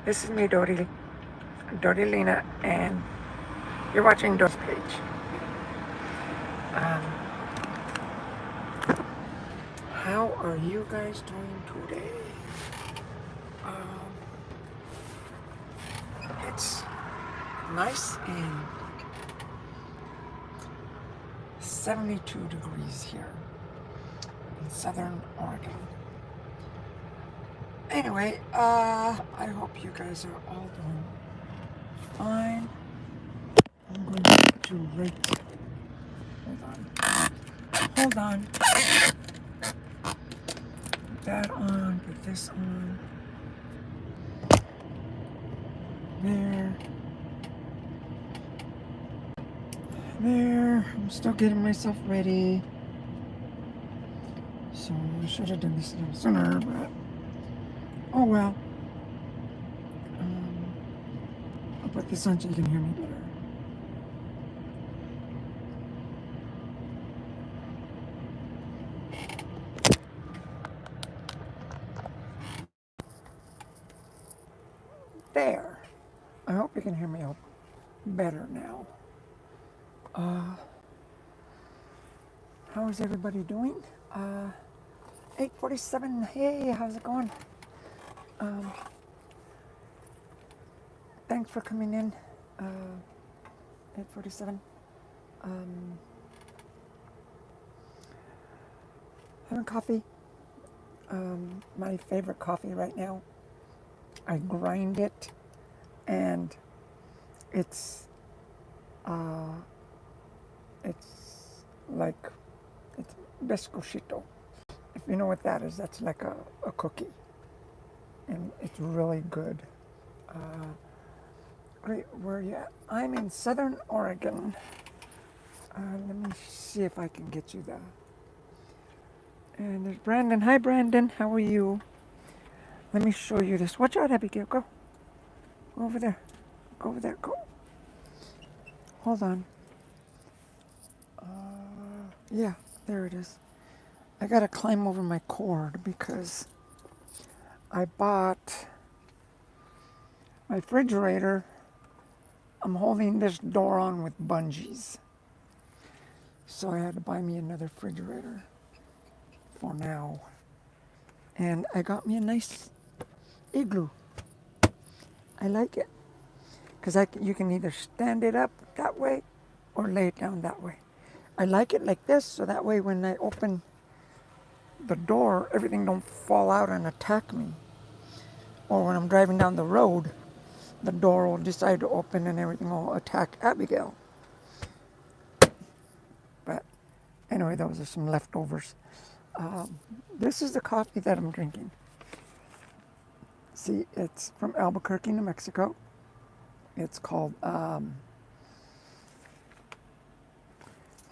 This is me, Dodi, Dodi Lena, and you're watching Dodi's page. Um, how are you guys doing today? Um, it's nice and 72 degrees here in Southern Oregon. Anyway, I hope you guys are all doing fine. I'm going to put you right. Hold on. Put that on. Put this on. There. There. I'm still getting myself ready. So I should have done this a little sooner, but oh well. Um, I'll put this on so you can hear me better. There. I hope you can hear me better now. How is everybody doing? 8:47. Hey, how's it going? Um, thanks for coming in. 8:47. Um, having coffee. My favorite coffee right now. I grind it, and it's uh, it's like it's biscochito. If you know what that is, that's like a cookie, and it's really good. Great, where are you at? I'm in Southern Oregon. Let me see if I can get you there. And there's Brandon. Hi, Brandon. How are you? Let me show you this. Watch out, Abigail. Go. Go over there. Go over there. Go. Hold on. Yeah, there it is. I gotta climb over my cord because I bought my refrigerator. I'm holding this door on with bungees. So I had to buy me another refrigerator for now. And I got me a nice igloo. I like it because you can either stand it up that way or lay it down that way. I like it like this so that way when I open the door, everything don't fall out and attack me. Or when I'm driving down the road, the door will decide to open and everything will attack Abigail. But anyway, those are some leftovers. This is the coffee that I'm drinking. See, it's from Albuquerque, New Mexico. It's called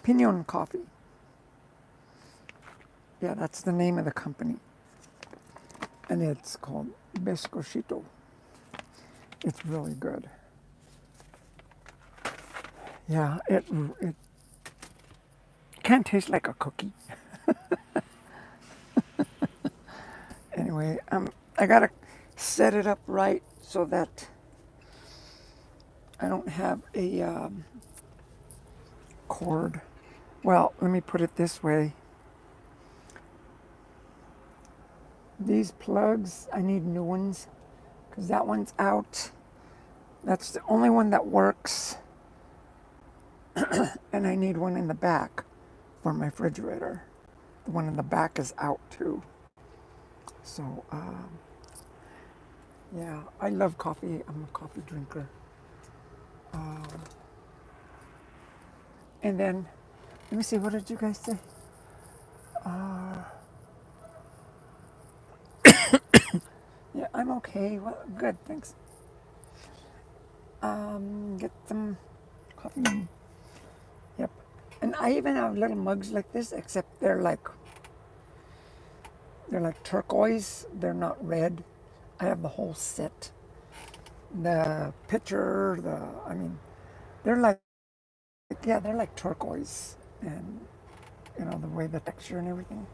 Pinon Coffee. Yeah, that's the name of the company. And it's called Biscochito. It's really good. Yeah, it can taste like a cookie. Anyway, I gotta set it up right so that I don't have a cord. Well, let me put it this way. These plugs, I need new ones because that one's out. That's the only one that works. And I need one in the back for my refrigerator. The one in the back is out too. So, yeah, I love coffee. I'm a coffee drinker. And then, let me see, what did you guys say? Yeah, I'm okay. Well, good, thanks. Get some coffee. Yep. And I even have little mugs like this, except they're like turquoise. They're not red. I have the whole set. The pitcher, they're like, yeah, they're like turquoise. And, the way the texture and everything.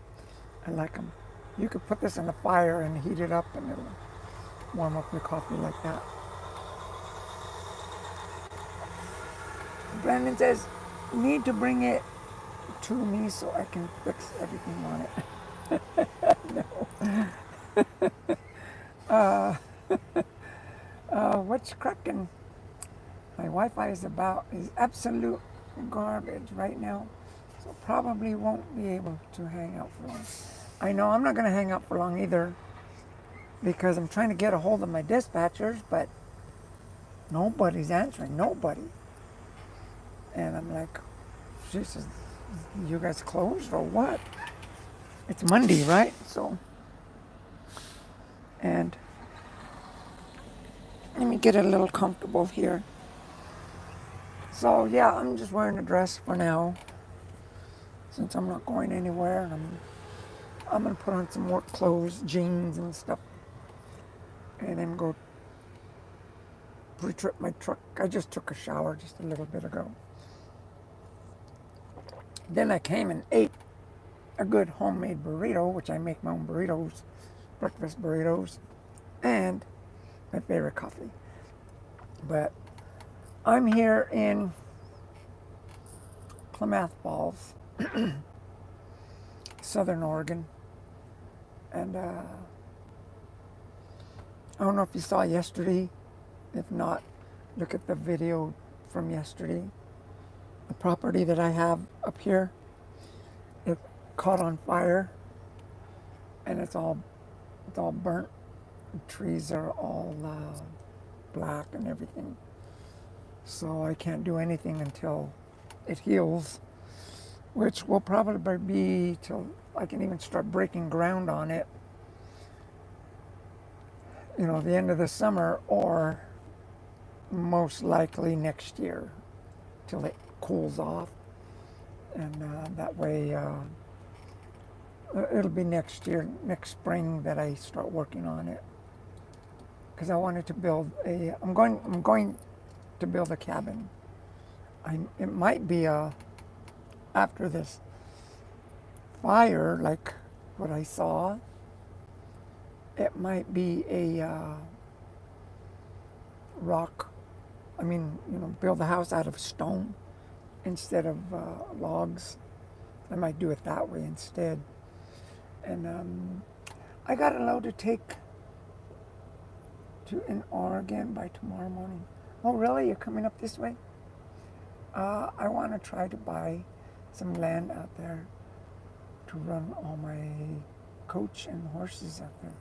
I like them. You could put this in the fire and heat it up and it'll warm up your coffee like that. Brandon says, need to bring it to me so I can fix everything on it. What's cracking? My Wi-Fi is absolute garbage right now, so probably won't be able to hang out for long. I know I'm not going to hang out for long either because I'm trying to get a hold of my dispatchers, but nobody's answering, nobody. And I'm like, Jesus, you guys closed or what? It's Monday, right? So, and let me get a little comfortable here. So yeah, I'm just wearing a dress for now since I'm not going anywhere, and I'm gonna put on some work clothes, jeans and stuff, and then go pre-trip my truck. I just took a shower just a little bit ago. Then I came and ate a good homemade burrito, which I make my own burritos, breakfast burritos, and my favorite coffee. But I'm here in Klamath Falls, Southern Oregon, and I don't know if you saw yesterday. If not, look at the video from yesterday. The property that I have up here, it caught on fire, and it's all burnt. The trees are all black and everything. So I can't do anything until it heals, which will probably be till I can even start breaking ground on it. You know, the end of the summer or most likely next year till it cools off. And that way it'll be next year, next spring that I start working on it. Because I wanted to build I'm going to build a cabin. It might be after this fire, like what I saw, it might be a rock. I mean, build a house out of stone instead of logs. I might do it that way instead. And I got a load to take in Oregon by tomorrow morning. Oh, really? You're coming up this way? I want to try to buy some land out there to run all my coach and horses out there.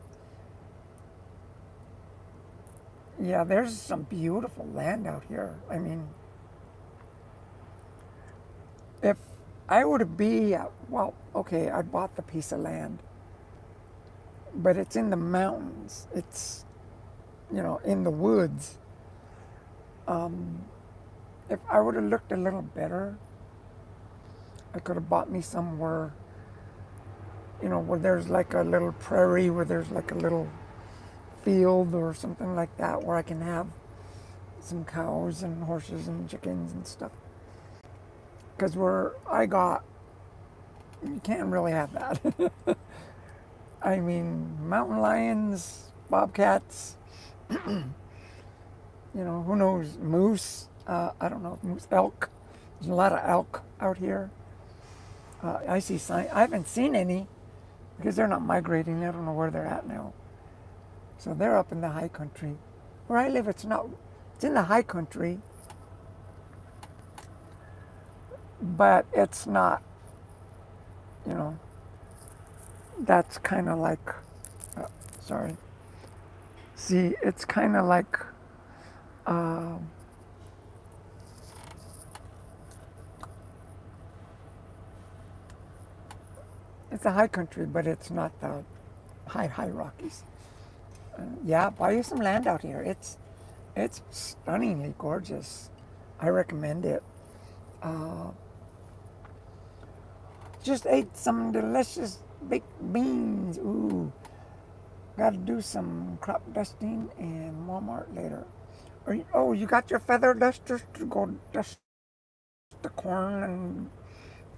Yeah, there's some beautiful land out here. I mean, if I were to be, well, okay, I bought the piece of land, but it's in the mountains. It's, in the woods. If I would have looked a little better, I could have bought me somewhere, where there's like a little prairie, where there's like a little field or something like that, where I can have some cows and horses and chickens and stuff. Because where I got, you can't really have that. I mean, mountain lions, bobcats, who knows, moose. I don't know if moose, elk. There's a lot of elk out here. I see sign. I haven't seen any because they're not migrating. I don't know where they're at now. So they're up in the high country. Where I live, it's not. It's in the high country, but it's not. That's kind of like. Sorry. See, it's kind of like. It's a high country, but it's not the high Rockies. Yeah, buy you some land out here. It's stunningly gorgeous. I recommend it. Just ate some delicious baked beans. Ooh, got to do some crop dusting in Walmart later. You got your feather dusters to go dust the corn and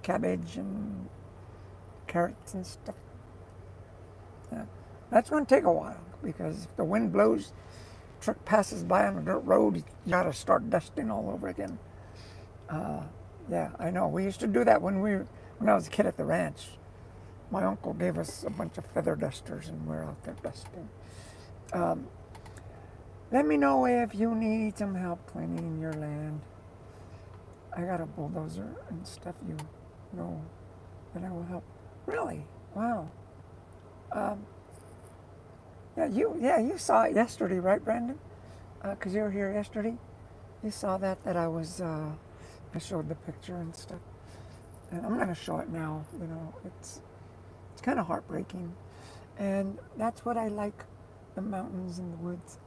cabbage and carrots and stuff. Yeah, that's going to take a while. because if the wind blows, truck passes by on a dirt road, you gotta start dusting all over again. Yeah, I know. We used to do that when I was a kid at the ranch. My uncle gave us a bunch of feather dusters, and we're out there dusting. Let me know if you need some help cleaning your land. I got a bulldozer and stuff. You know that I will help. Really? Wow. Um, you saw it yesterday, right, Brandon? Because you were here yesterday. You saw that I showed the picture and stuff. And I'm gonna show it now. It's kind of heartbreaking, and that's what I like, the mountains and the woods.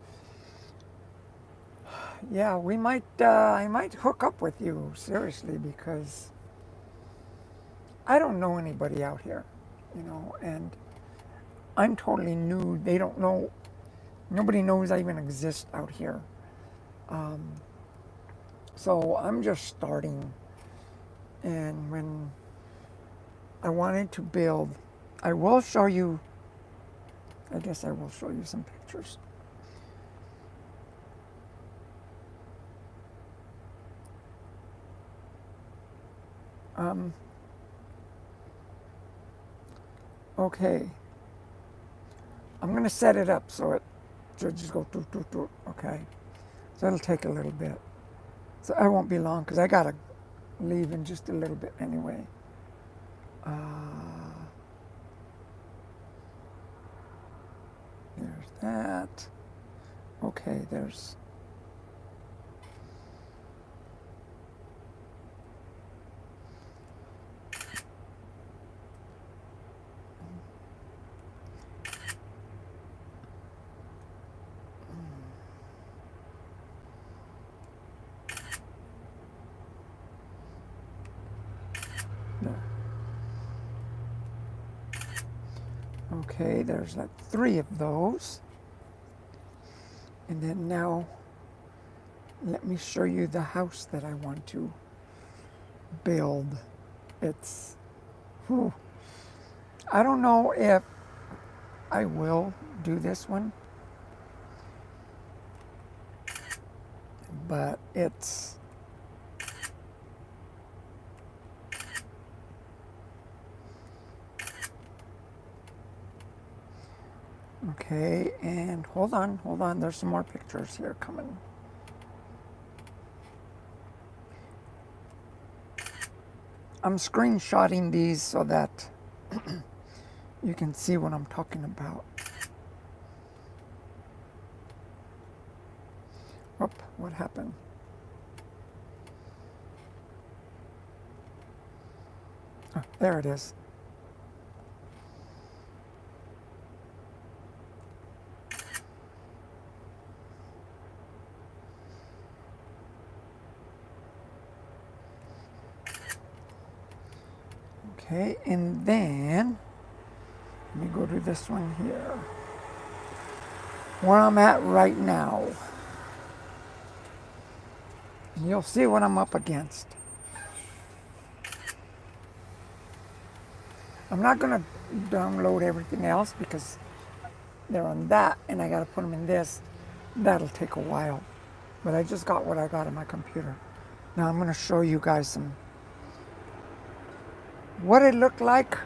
Yeah, I might hook up with you seriously because I don't know anybody out here, and I'm totally new. They don't know. Nobody knows I even exist out here. Um, so I'm just starting, and when I wanted to build, I will show you. I guess I will show you some pictures. Um, okay, I'm gonna set it up so it should just go do. Okay, so it'll take a little bit. So I won't be long because I gotta leave in just a little bit anyway. Uh, there's that. Okay, there's. No. Okay, there's like 3 of those. And then now, let me show you the house that I want to build. It's, whew, I don't know if I will do this one, but it's, okay, and hold on, there's some more pictures here coming. I'm screenshotting these so that you can see what I'm talking about. Whoop, what happened? Oh, there it is. Okay, and then let me go to this one here. Where I'm at right now. And you'll see what I'm up against. I'm not going to download everything else because they're on that and I got to put them in this. That'll take a while. But I just got what I got on my computer. Now I'm going to show you guys what it looked like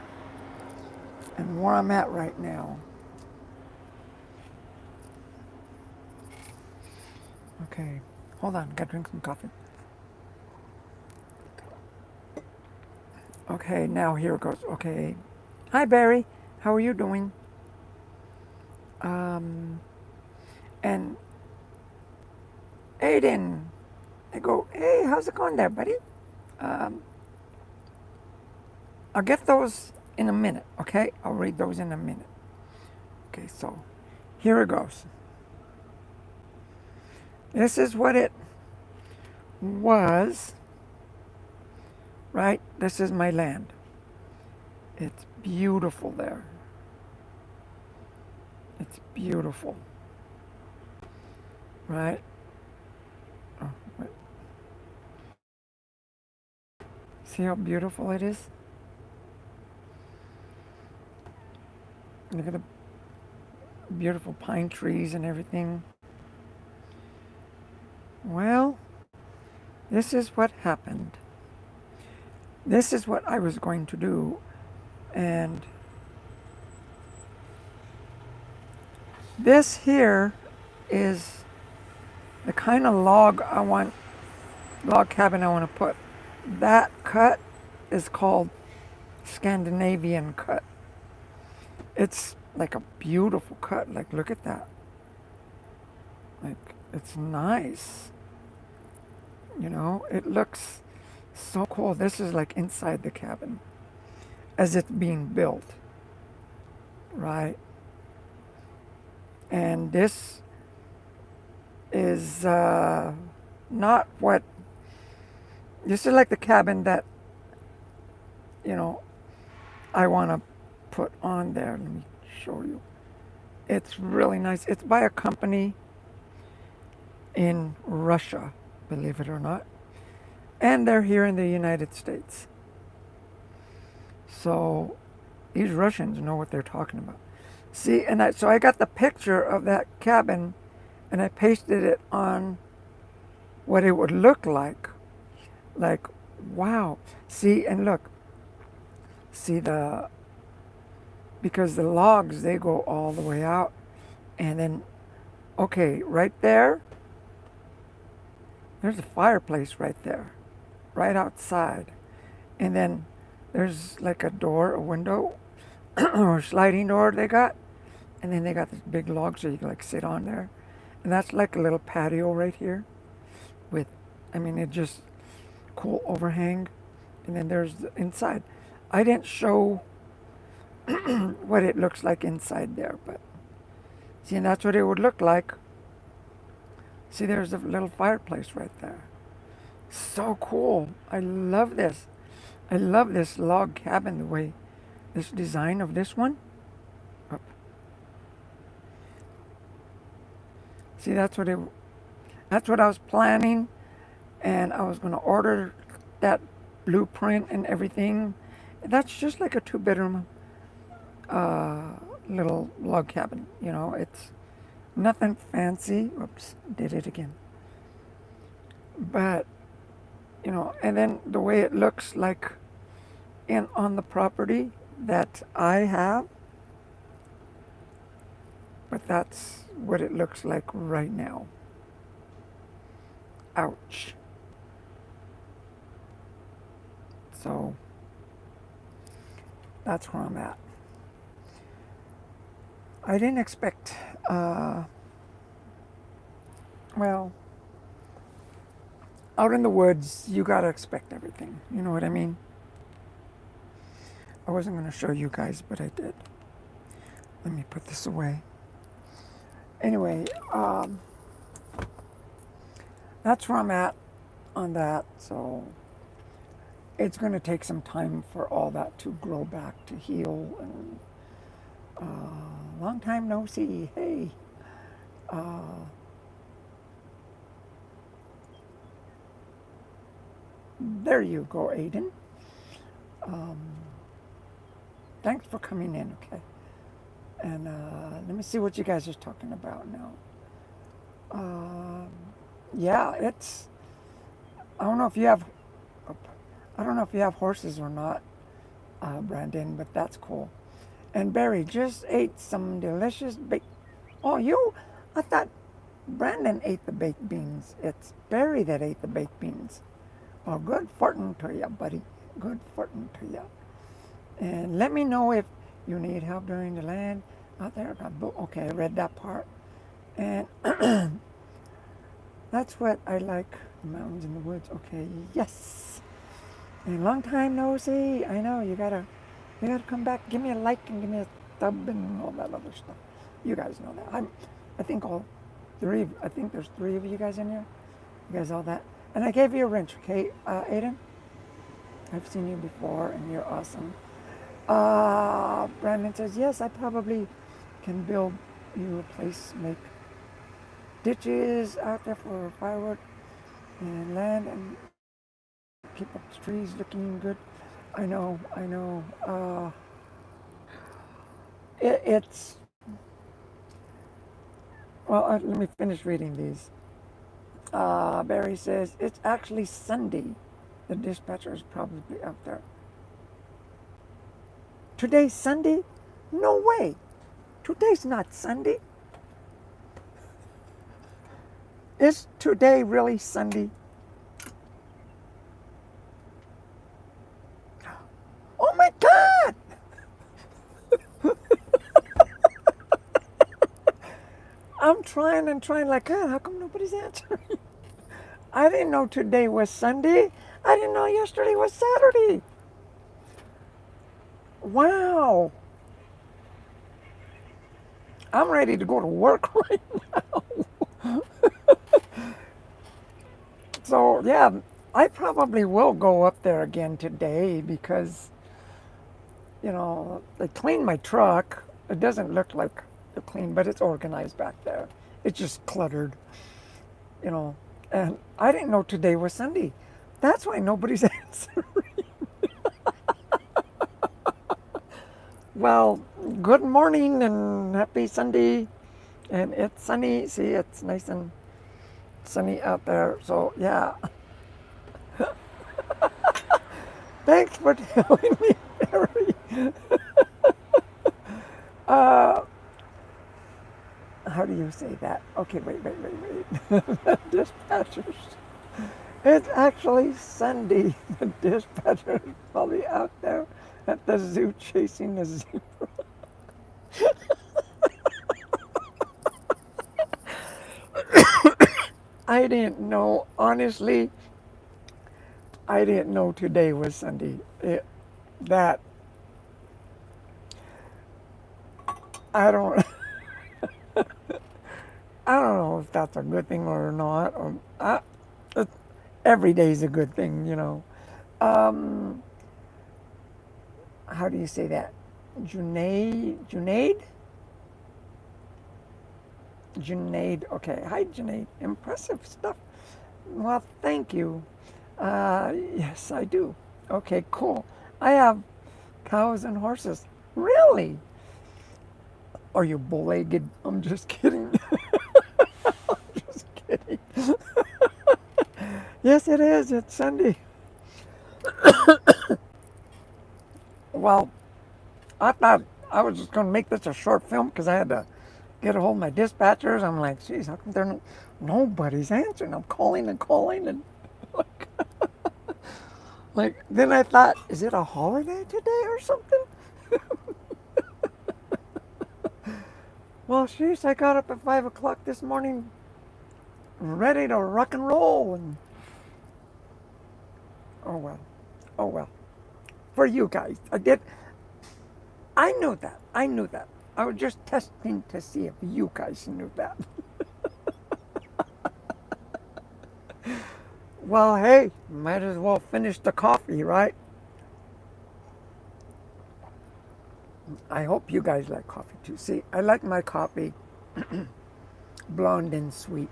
and where I'm at right now. Okay, hold on, gotta drink some coffee. Okay, now here it goes. Okay, hi Barry, how are you doing? And Aiden, I go, hey, how's it going there, buddy? Um, I'll get those in a minute, okay? I'll read those in a minute. Okay, so here it goes. This is what it was, right? This is my land. It's beautiful there. It's beautiful, right? Oh, wait. See how beautiful it is? Look at the beautiful pine trees and everything. Well, this is what happened. This is what I was going to do. And this here is the kind of log cabin I want to put. That cut is called Scandinavian cut. It's like a beautiful cut. Like, look at that. Like, it's nice. You know, it looks so cool. This is like inside the cabin as it's being built, right? And this is not what, this is like the cabin that, you know, I want to put on there. Let me show you. It's really nice. It's by a company in Russia, believe it or not. And they're here in the United States. So these Russians know what they're talking about. See, so I got the picture of that cabin and I pasted it on what it would look like. Like, wow. See, and look. See because the logs, they go all the way out. And then, okay, right there's a fireplace right there, right outside. And then there's like a door, a window, or sliding door they got. And then they got this big log so you can like sit on there. And that's like a little patio right here with, I mean, it just cool overhang. And then there's the inside. I didn't show what it looks like inside there, but see, and that's what it would look like. See, there's a little fireplace right there. So cool. I love this. I love this log cabin, the way this design of this one. Oh. See, that's what I was planning, and I was going to order that blueprint and everything. That's just like a 2-bedroom little log cabin. You know, it's nothing fancy. Oops, did it again. But, you know, and then the way it looks like on the property that I have, but that's what it looks like right now. Ouch. So that's where I'm at. I didn't expect, well, out in the woods, you gotta expect everything. You know what I mean? I wasn't gonna show you guys, but I did. Let me put this away. Anyway, that's where I'm at on that. So it's gonna take some time for all that to grow back, to heal, and long time no see. Hey. There you go, Aiden. Um, Thanks for coming in, okay? And let me see what you guys are talking about now. Um, yeah, it's. I don't know if you have. I don't know if you have horses or not, Brandon, but that's cool. And Barry just ate some delicious baked. Oh, you? I thought Brandon ate the baked beans. It's Barry that ate the baked beans. Well, good fortune to you, buddy. Good fortune to you. And let me know if you need help during the land out there. Okay, I read that part. And that's what I like. The mountains and the woods. Okay, yes. And long time no see. I know you gotta come back. Give me a like and give me a thumb and all that other stuff. You guys know that. I think all three. I think there's 3 of you guys in here. You guys all that. And I gave you a wrench, okay, Aiden? I've seen you before, and you're awesome. Brandon says, yes, I probably can build you a place, make ditches out there for firewood and land and keep up the trees looking good. I know. It's Well, let me finish reading these. Barry says, it's actually Sunday. The dispatcher is probably out there. Today's Sunday? No way. Today's not Sunday. Is today really Sunday? Oh my God! I'm trying and trying like, God, how come nobody's answering? I didn't know today was Sunday. I didn't know yesterday was Saturday. Wow. I'm ready to go to work right now. So, yeah, I probably will go up there again today because, they cleaned my truck. It doesn't look like they're clean, but it's organized back there. It's just cluttered, you know. And I didn't know today was Sunday. That's why nobody's answering. Well, good morning and happy Sunday. And it's sunny. See, it's nice and sunny out there. So, yeah. Thanks for telling me, Barry. Uh, how do you say that? Okay, wait. Dispatchers. It's actually Sunday. The dispatcher is probably out there at the zoo chasing the zebra. I didn't know, honestly, I didn't know today was Sunday. That, I don't, I don't know if that's a good thing or not. It, every day is a good thing. Um, how do you say that? Junaid. Okay. Hi, Junaid. Impressive stuff. Well, thank you. Yes, I do. Okay, cool. I have cows and horses. Really? Are you bow-legged? I'm just kidding. I'm just kidding. Yes, it is. It's Sunday. Well, I thought I was just going to make this a short film because I had to get a hold of my dispatchers. I'm like, geez, how come nobody's answering? I'm calling and calling and like, then I thought, is it a holiday today or something? Well, sheesh, I got up at 5 o'clock this morning ready to rock and roll. And oh well. Oh well. For you guys. I knew that. I knew that. I was just testing to see if you guys knew that. Well, hey, might as well finish the coffee, right? I hope you guys like coffee too. See, I like my coffee blonde and sweet.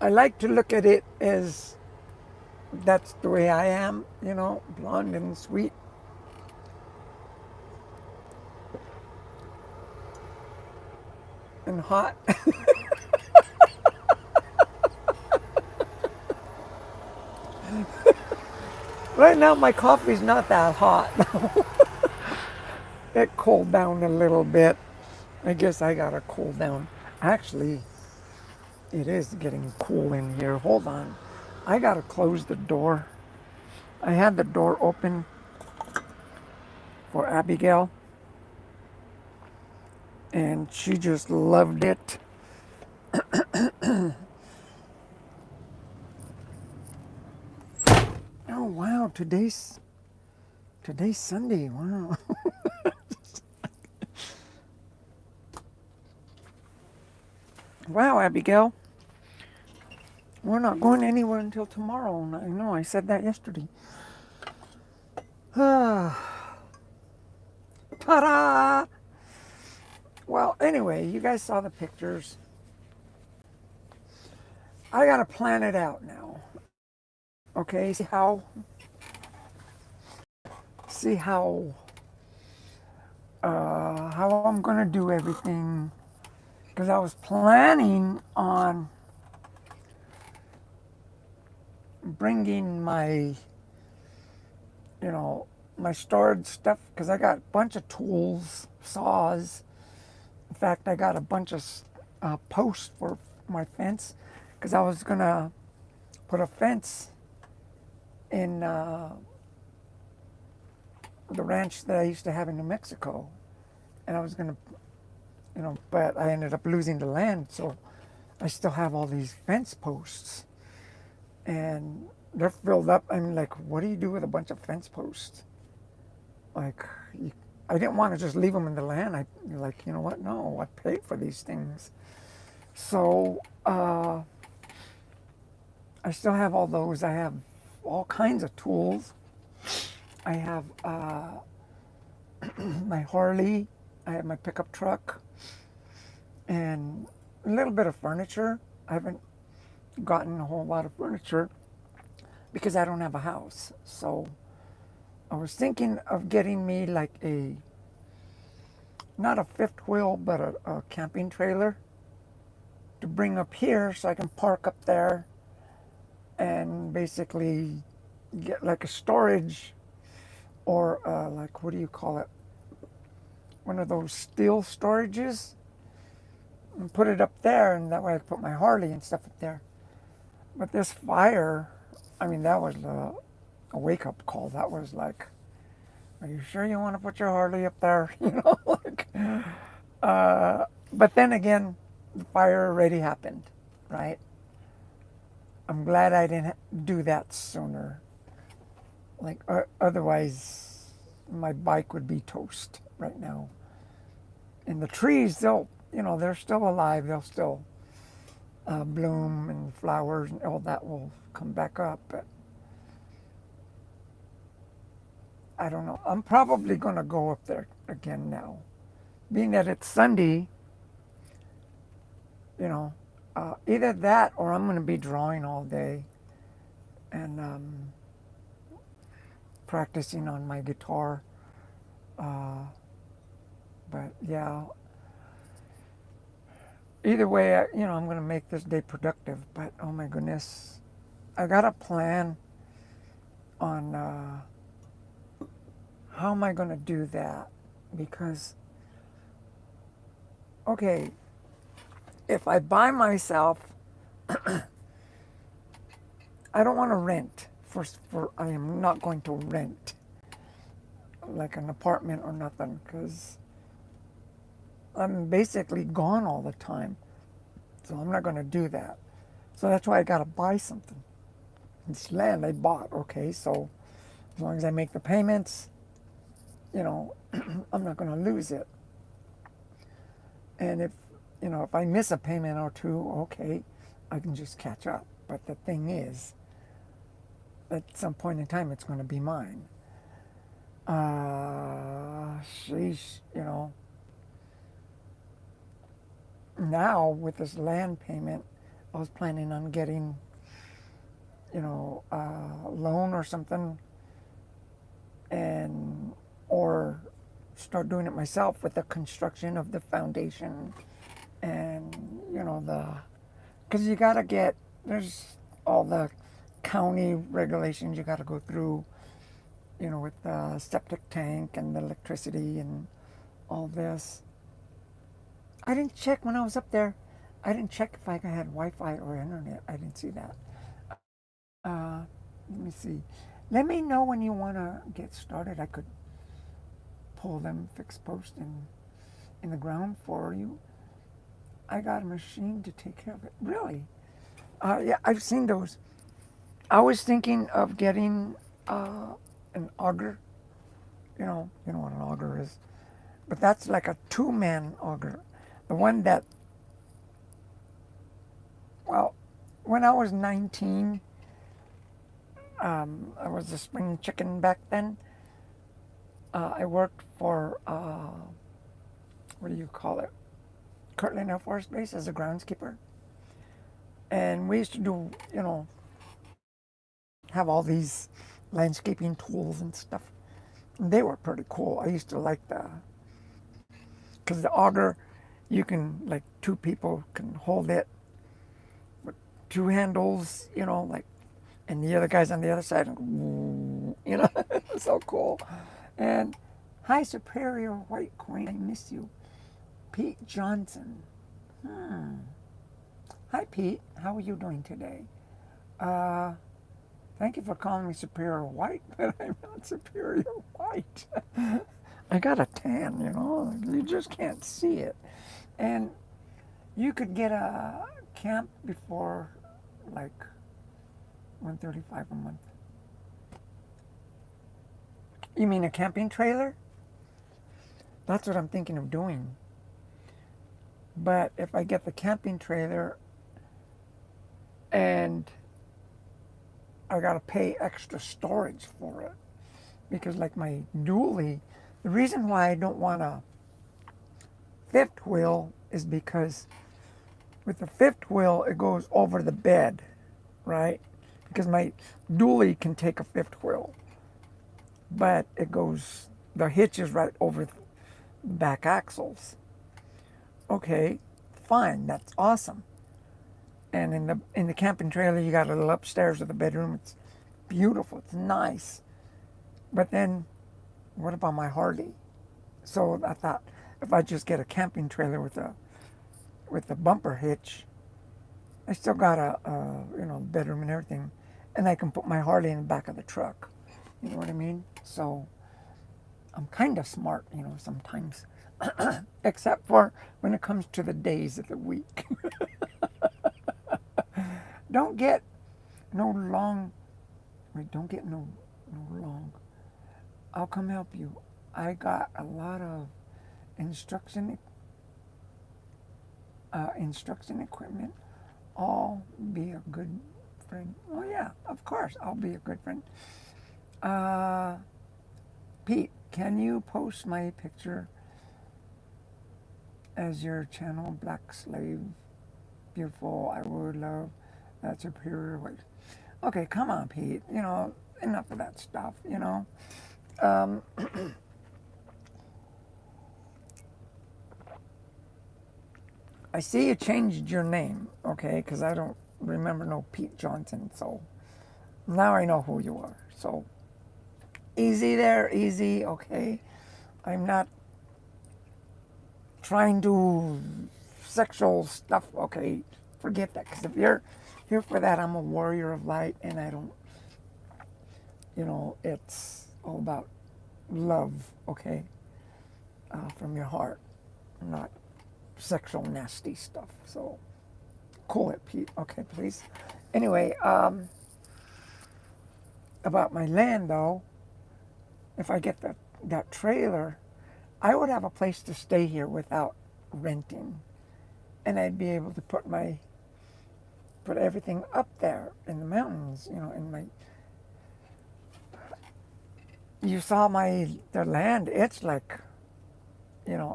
I like to look at it as that's the way I am, blonde and sweet. And hot. Right now, my coffee's not that hot. It cooled down a little bit. I guess I gotta cool down. Actually, it is getting cool in here. Hold on. I gotta close the door. I had the door open for Abigail, and she just loved it. Oh wow, today's Sunday. Wow. Wow, Abigail. We're not going anywhere until tomorrow. I know, I said that yesterday. Ta-da! Well, anyway, you guys saw the pictures. I gotta plan it out now. Okay, see how I'm gonna do everything. because I was planning on bringing my, you know, my storage stuff because I got a bunch of tools, saws. In fact, I got a bunch of posts for my fence because I was gonna put a fence in the ranch that I used to have in New Mexico, and I was gonna, but I ended up losing the land, so I still have all these fence posts, and they're filled up. I mean, like, what do you do with a bunch of fence posts? Like, you, I didn't want to just leave them in the land. I like, you know what? No, I paid for these things, so I still have all those. I have all kinds of tools. I have my Harley. I have my pickup truck and a little bit of furniture. I haven't gotten a whole lot of furniture because I don't have a house. So I was thinking of getting me like not a fifth wheel, but a camping trailer to bring up here so I can park up there and basically get like a storage or like, what do you call it? One of those steel storages and put it up there, and that way I can put my Harley and stuff up there. But this fire, I mean, that was a wake up call. That was like, are you sure you want to put your Harley up there? Like, but then again, the fire already happened, right? I'm glad I didn't do that sooner. Like, otherwise, my bike would be toast right now. And the trees, they're still alive. They'll still bloom and flowers and all that will come back up. But I don't know. I'm probably going to go up there again now. Being that it's Sunday, either that or I'm going to be drawing all day and practicing on my guitar. Uh, but yeah, either way, I'm going to make this day productive. But oh my goodness, I got a plan on how am I going to do that? Because, okay, if I buy myself, I don't want to rent. I am not going to rent like an apartment or nothing because I'm basically gone all the time. So I'm not going to do that. So that's why I got to buy something. It's land I bought, okay? So as long as I make the payments, I'm not going to lose it. And if I miss a payment or two, okay, I can just catch up. But the thing is, at some point in time, it's going to be mine. Sheesh, now with this land payment, I was planning on getting, a loan or something, or start doing it myself with the construction of the foundation, and because you gotta there's all the county regulations you gotta go through, with the septic tank and the electricity and all this. I didn't check when I was up there. I didn't check if I had Wi-Fi or internet. I didn't see that. Uh, Let me see. Let me know when you want to get started. I could pull them fixed post in the ground for you. I got a machine to take care of it. Really? Yeah, I've seen those. I was thinking of getting an auger. You know what an auger is. But that's like a two-man auger. The one that, well, when I was 19, I was a spring chicken back then. I worked for, what do you call it? Kirtland Air Force Base as a groundskeeper. And we used to do, have all these landscaping tools and stuff. And they were pretty cool. I used to like because the auger, You can, like, two people can hold it with two handles, like, and the other guy's on the other side, and it's so cool. And hi, Superior White Coin, I miss you. Pete Johnson. Hmm. Hi, Pete. How are you doing today? Uh, Thank you for calling me Superior White, but I'm not Superior White. I got a tan, You just can't see it. And you could get a camp before like 135 a month. You mean a camping trailer? That's what I'm thinking of doing. But if I get the camping trailer and I gotta pay extra storage for it, because like my dually, the reason why I don't want a fifth wheel is because with the fifth wheel it goes over the bed, right? Because my dually can take a fifth wheel, but the hitch is right over the back axles. Okay, fine, that's awesome. And in the camping trailer, you got a little upstairs with a bedroom. It's beautiful. It's nice. But then, what about my Harley? So I thought, if I just get a camping trailer with a bumper hitch, I still got a bedroom and everything, and I can put my Harley in the back of the truck. You know what I mean? So I'm kind of smart, sometimes, except for when it comes to the days of the week. Don't get no long. Wait, don't get no long. I'll come help you. I got a lot of instruction equipment. I'll be a good friend. Oh yeah, of course, I'll be a good friend. Uh, Pete, can you post my picture as your channel, Black Slave? Beautiful. I would love that superior weight. Okay, come on, Pete. Enough of that stuff. Um, I see you changed your name, okay? Because I don't remember no Pete Johnson. So now I know who you are. So easy there, easy, okay? I'm not trying to sexual stuff, okay? Forget that. Because if you're here for that, I'm a warrior of light, and I don't, it's all about love, okay? From your heart, not sexual nasty stuff. So cool it, Pete. Okay, please. Anyway, about my land though, if I get that trailer, I would have a place to stay here without renting, and I'd be able to put everything up there in the mountains. In my you saw the land. It's like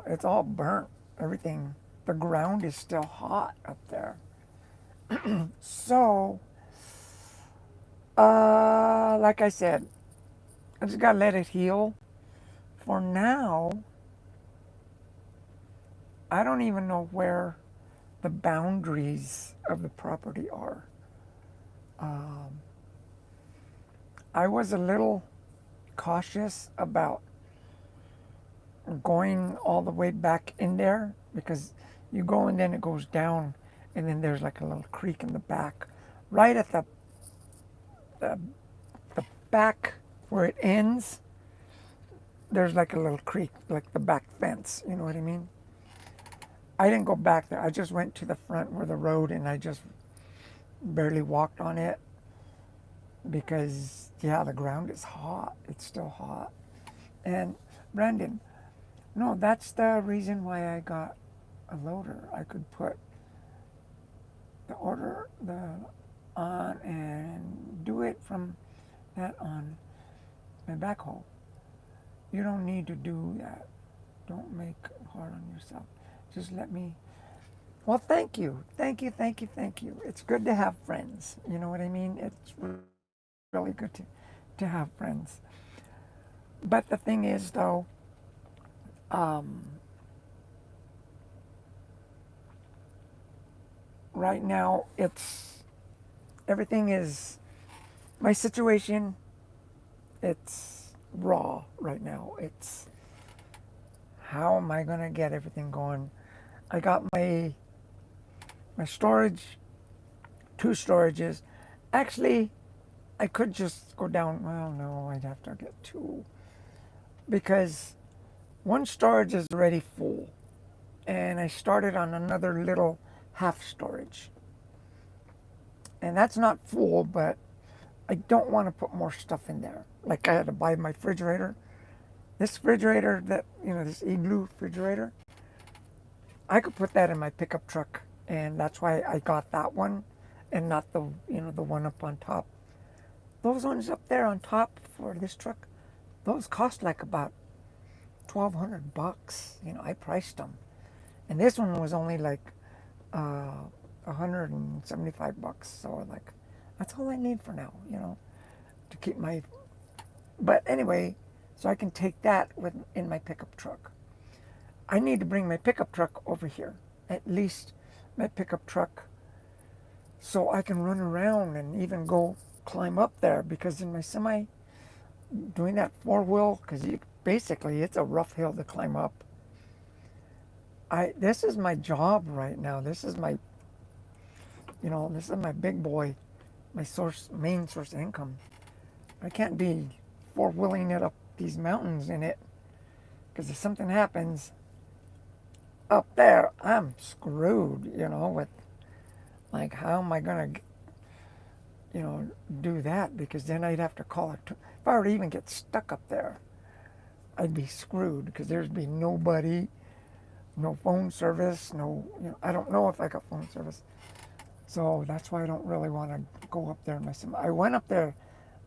it's all burnt. Everything, the ground is still hot up there. So, like I said, I just gotta let it heal. For now, I don't even know where the boundaries of the property are. Um, I was a little cautious about going all the way back in there because you go and then it goes down, and then there's like a little creek in the back. Right at the, the back where it ends, there's like a little creek, like the back fence. You know what I mean? I didn't go back there. I just went to the front where the road, and I just barely walked on it because, yeah, the ground is hot. It's still hot. And Brandon, no, that's the reason why I got a loader. I could put the on and do it from that on my backhoe. You don't need to do that. Don't make it hard on yourself. Just let me. Well, thank you. Thank you, thank you, thank you. It's good to have friends. You know what I mean? It's really good to have friends. But the thing is, though, um, right now, everything is, my situation, it's raw right now. It's, how am I going to get everything going? I got my storage, two storages. Actually, I could just go down. Well, no, I'd have to get two because one storage is already full, and I started on another little half storage, and that's not full, but I don't want to put more stuff in there. Like I had to buy my refrigerator. This refrigerator that this igloo refrigerator, I could put that in my pickup truck, and that's why I got that one, and not the one up on top. Those ones up there on top for this truck, those cost like about $1,200. I priced them, and this one was only like uh, $175. So like, that's all I need for now. To keep my. But anyway, so I can take that with in my pickup truck. I need to bring my pickup truck over here, at least my pickup truck, so I can run around and even go climb up there because in my semi, doing that four wheel, because basically it's a rough hill to climb up. This is my job right now. This is my big boy, my main source of income. I can't be four wheeling it up these mountains in it because if something happens up there, I'm screwed. With like how am I gonna do that? Because then I'd have to call it. If I were to even get stuck up there, I'd be screwed because there'd be nobody, no phone service, no. I don't know if I got phone service, so that's why I don't really want to go up there myself. I went up there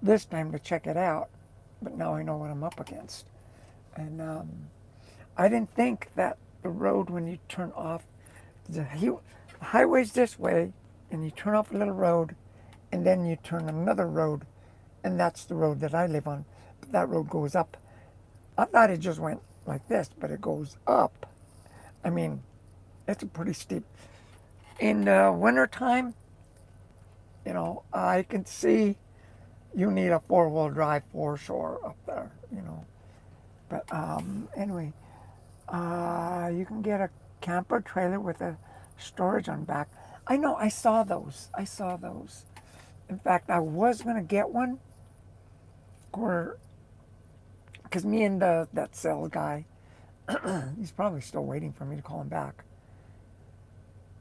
this time to check it out, but now I know what I'm up against, and I didn't think that the road when you turn off the highway's this way, and you turn off a little road, and then you turn another road, and that's the road that I live on. But that road goes up. I thought it just went like this, but it goes up. I mean, it's a pretty steep. In the wintertime, I can see you need a four-wheel drive for sure up there. But anyway, you can get a camper trailer with a storage on back. I know, I saw those. In fact, I was going to get one because me and that sales guy, he's probably still waiting for me to call him back.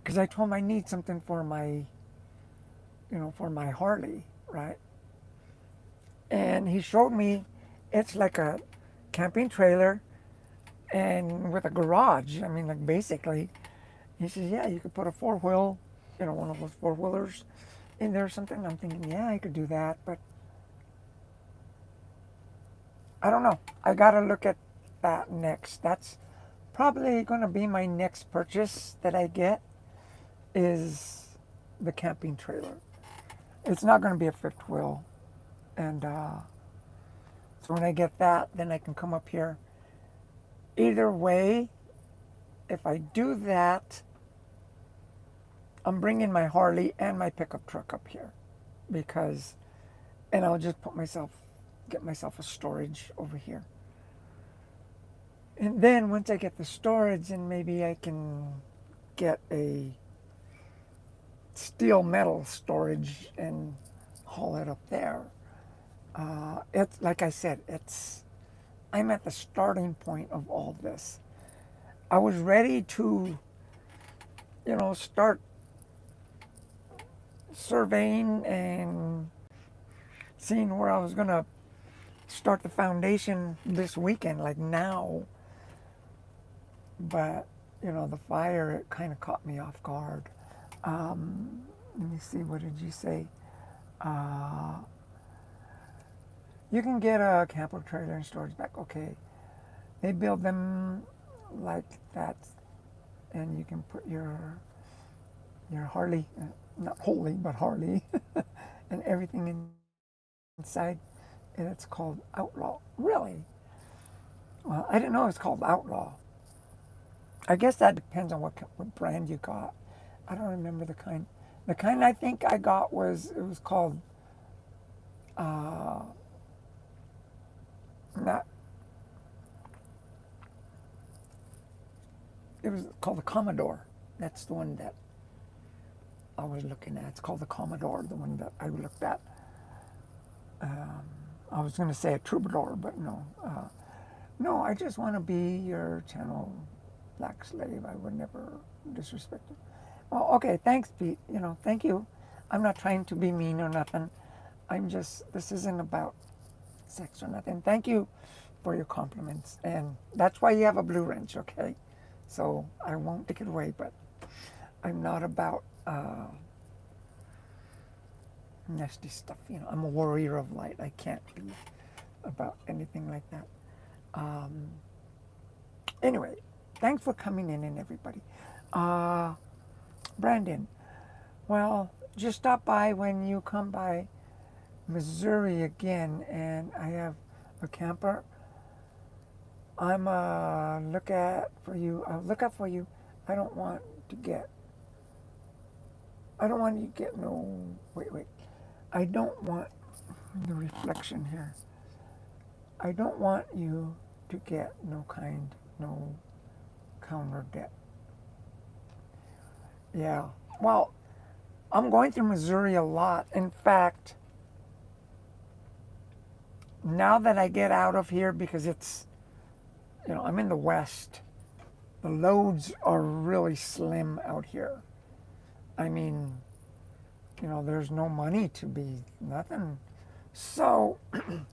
Because I told him I need something for my Harley, right? And he showed me it's like a camping trailer and with a garage. I mean, like basically, he says, yeah, you could put a four-wheel, one of those four-wheelers in there or something. I'm thinking, yeah, I could do that, but I don't know. I got to look at that next. That's probably going to be my next purchase that I get is the camping trailer. It's not going to be a fifth wheel. And so when I get that, then I can come up here. Either way, if I do that, I'm bringing my Harley and my pickup truck up here and I'll just get myself a storage over here. And then once I get the storage, then maybe I can get a steel metal storage and haul it up there. It's like I said, I'm at the starting point of all this. I was ready to, start surveying and seeing where I was going to start the foundation this weekend, like now. But, the fire, it kind of caught me off guard. Let me see, what did you say? You can get a camper trailer and storage back. Okay. They build them like that, and you can put your Harley, not Holy, but Harley, and everything inside, and it's called Outlaw. Really? Well, I didn't know it's called Outlaw. I guess that depends on what brand you got. I don't remember the kind. The kind I think I got was, it was called, uh, not, it was called the Commodore. That's the one that I was looking at. It's called the Commodore, the one that I looked at. I was going to say a troubadour, but no. No, I just want to be your channel black slave. I would never disrespect you. Well, okay, thanks, Pete. Thank you. I'm not trying to be mean or nothing. This isn't about sex or nothing. Thank you for your compliments. And that's why you have a blue wrench, okay? So I won't take it away, but I'm not about nasty stuff. I'm a warrior of light. I can't be about anything like that. Anyway, thanks for coming in and everybody. Brandon, well, just stop by when you come by Missouri again, and I have a camper. I'm look at for you. I'll look out for you. I don't want to get. I don't want you to get no. Wait. I don't want the reflection here. I don't want you to get no counter debt. Yeah. Well, I'm going through Missouri a lot. In fact, now that I get out of here, because I'm in the West, the loads are really slim out here. I mean, there's no money to be nothing. So, I'm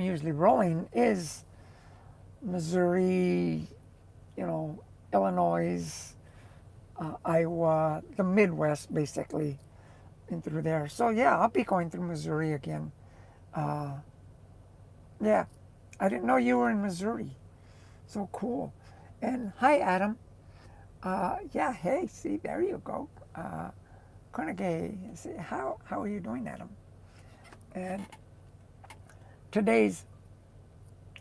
usually rolling is Missouri, Illinois, Iowa, the Midwest, basically, and through there. So yeah, I'll be going through Missouri again. Yeah, I didn't know you were in Missouri. So cool. And hi, Adam. Yeah, hey, see, there you go. Carnegie, see, how are you doing, Adam? And today's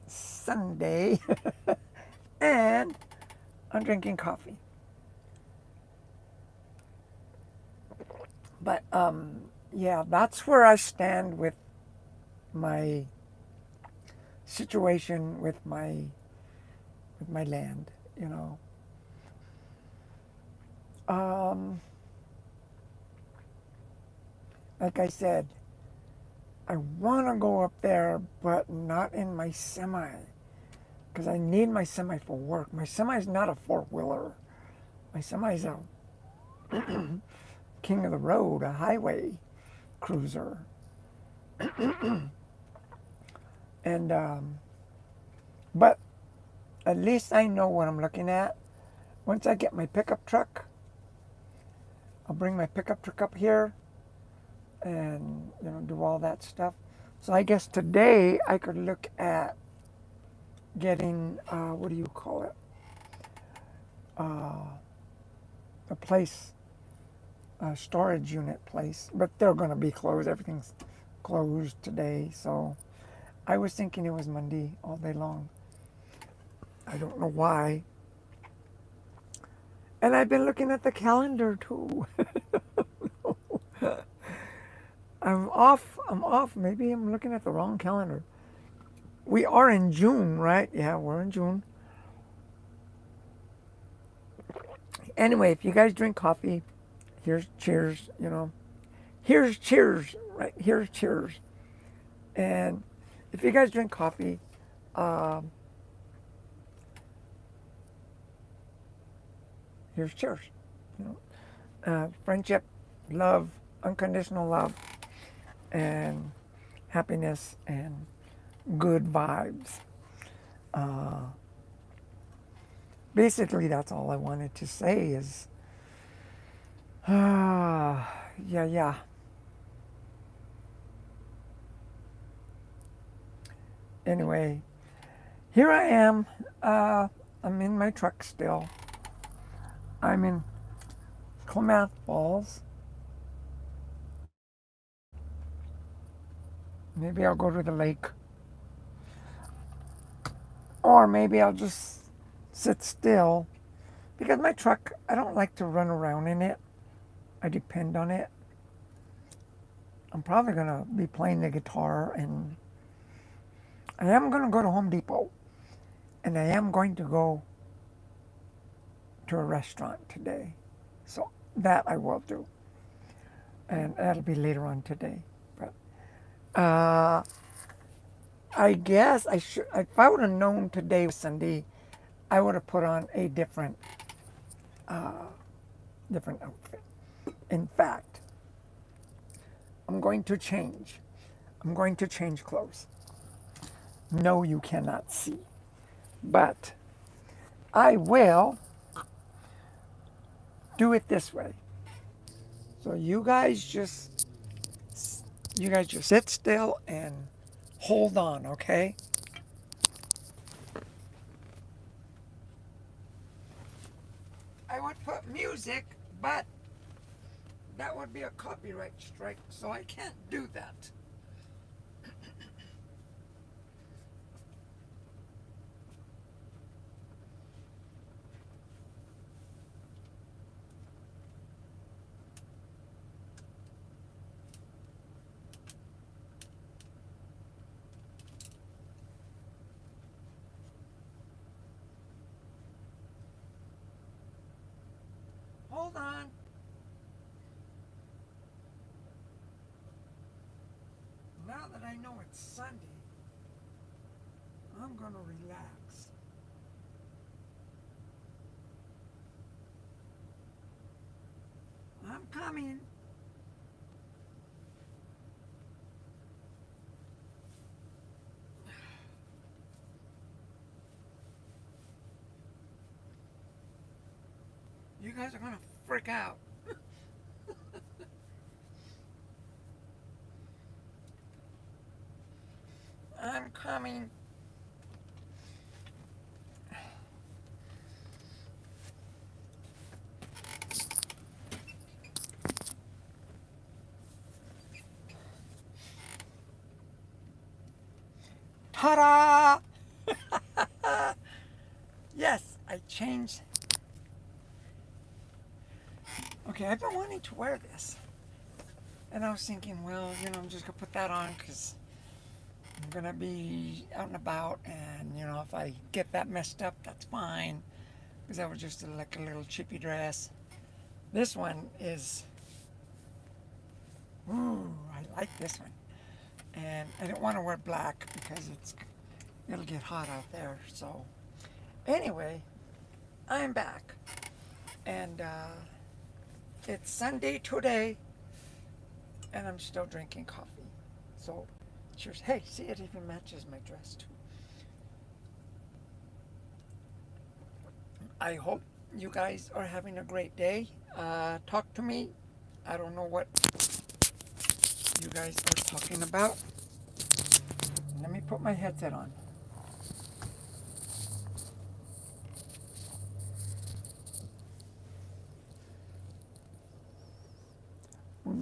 Sunday, and I'm drinking coffee. But yeah, that's where I stand with my situation with my land. Um, like I said, I want to go up there, but not in my semi, because I need my semi for work. My semi is not a four-wheeler. My semi is a king of the road, a highway cruiser. And but at least I know what I'm looking at. Once I get my pickup truck, I'll bring my pickup truck up here and do all that stuff. So I guess today I could look at getting what do you call it? A place, a storage unit place, but they're going to be closed. Everything's closed today, so I was thinking it was Monday all day long. I don't know why. And I've been looking at the calendar too. I'm off. Maybe I'm looking at the wrong calendar. We are in June, right? Yeah, we're in June. Anyway, if you guys drink coffee, here's cheers, Here's cheers, right? Here's cheers. And if you guys drink coffee, here's cheers. Friendship, love, unconditional love, and happiness, and good vibes. Basically, that's all I wanted to say is, yeah. Anyway, here I am. I'm in my truck still. I'm in Klamath Falls. Maybe I'll go to the lake. Or maybe I'll just sit still because my truck, I don't like to run around in it. I depend on it. I'm probably going to be playing the guitar, and I am going to go to Home Depot, and I am going to go to a restaurant today. So that I will do, and that'll be later on today. But I guess I should. If I would have known today was Sunday, I would have put on a different outfit. In fact, I'm going to change. I'm going to change clothes. No, you cannot see, but I will do it this way. So you guys just sit still and hold on, okay? I would put music, but that would be a copyright strike, so I can't do that. Hold on. Now that I know it's Sunday, I'm gonna relax. I'm coming. You guys are gonna freak out. I'm coming. Ta-da! Yes, I changed. Okay, I've been wanting to wear this. And I was thinking, well, I'm just gonna put that on because I'm gonna be out and about, and if I get that messed up, that's fine, because that was just like a little chippy dress. This one is, ooh, I like this one, and I don't want to wear black because it'll get hot out there. So anyway, I'm back, and it's Sunday today, and I'm still drinking coffee. So cheers. Hey, see, it even matches my dress too. I hope you guys are having a great day. Talk to me. I don't know what you guys are talking about. Let me put my headset on.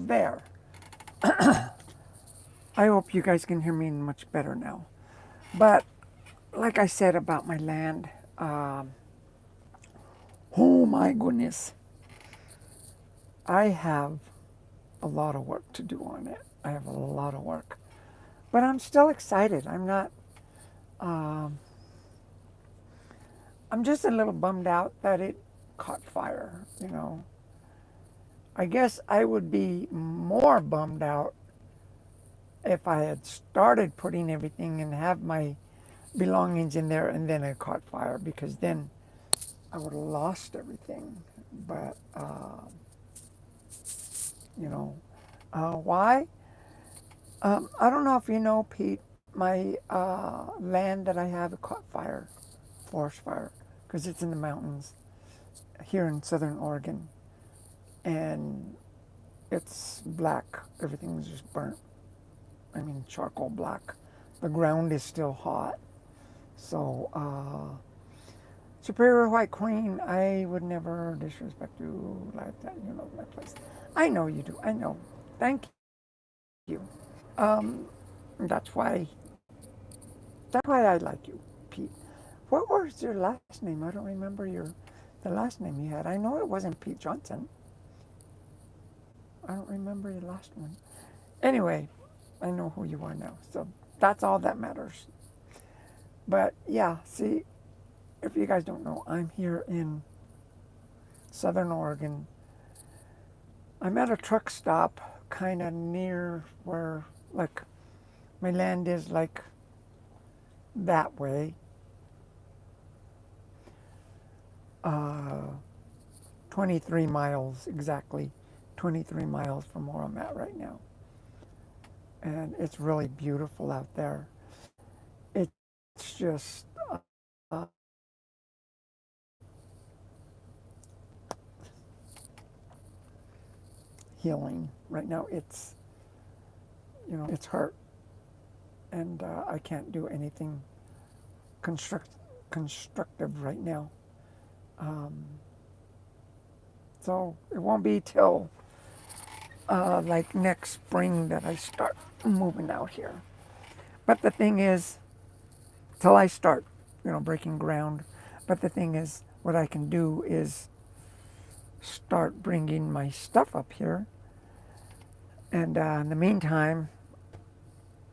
There. I hope you guys can hear me much better now. But like I said about my land, oh my goodness, I have a lot of work to do on it. I have a lot of work. But I'm still excited. Um, I'm just a little bummed out that it caught fire. I guess I would be more bummed out if I had started putting everything and have my belongings in there and then it caught fire, because then I would have lost everything. But, you know, why? I don't know if you know, Pete, my land that I have, it caught fire, forest fire, because it's in the mountains here in southern Oregon. And it's black. Everything's just burnt. I mean, charcoal black. The ground is still hot. So, Superior White Queen, I would never disrespect you like that. You know my place. I know you do. I know. Thank you. Um, that's why. That's why I like you, Pete. What was your last name? I don't remember your the last name you had. I know it wasn't Pete Johnson. I don't remember your last one. Anyway, I know who you are now. So that's all that matters. But yeah, see, if you guys don't know, I'm here in Southern Oregon. I'm at a truck stop kind of near where, like, my land is, like, that way. Uh, 23 miles exactly. 23 miles from where I'm at right now. And it's really beautiful out there. It's just healing. Right now it's, it's hurt. And I can't do anything construct, constructive right now. Um, so it won't be till like next spring that I start moving out here. But the thing is, till I start, breaking ground. But the thing is, what I can do is start bringing my stuff up here. And in the meantime,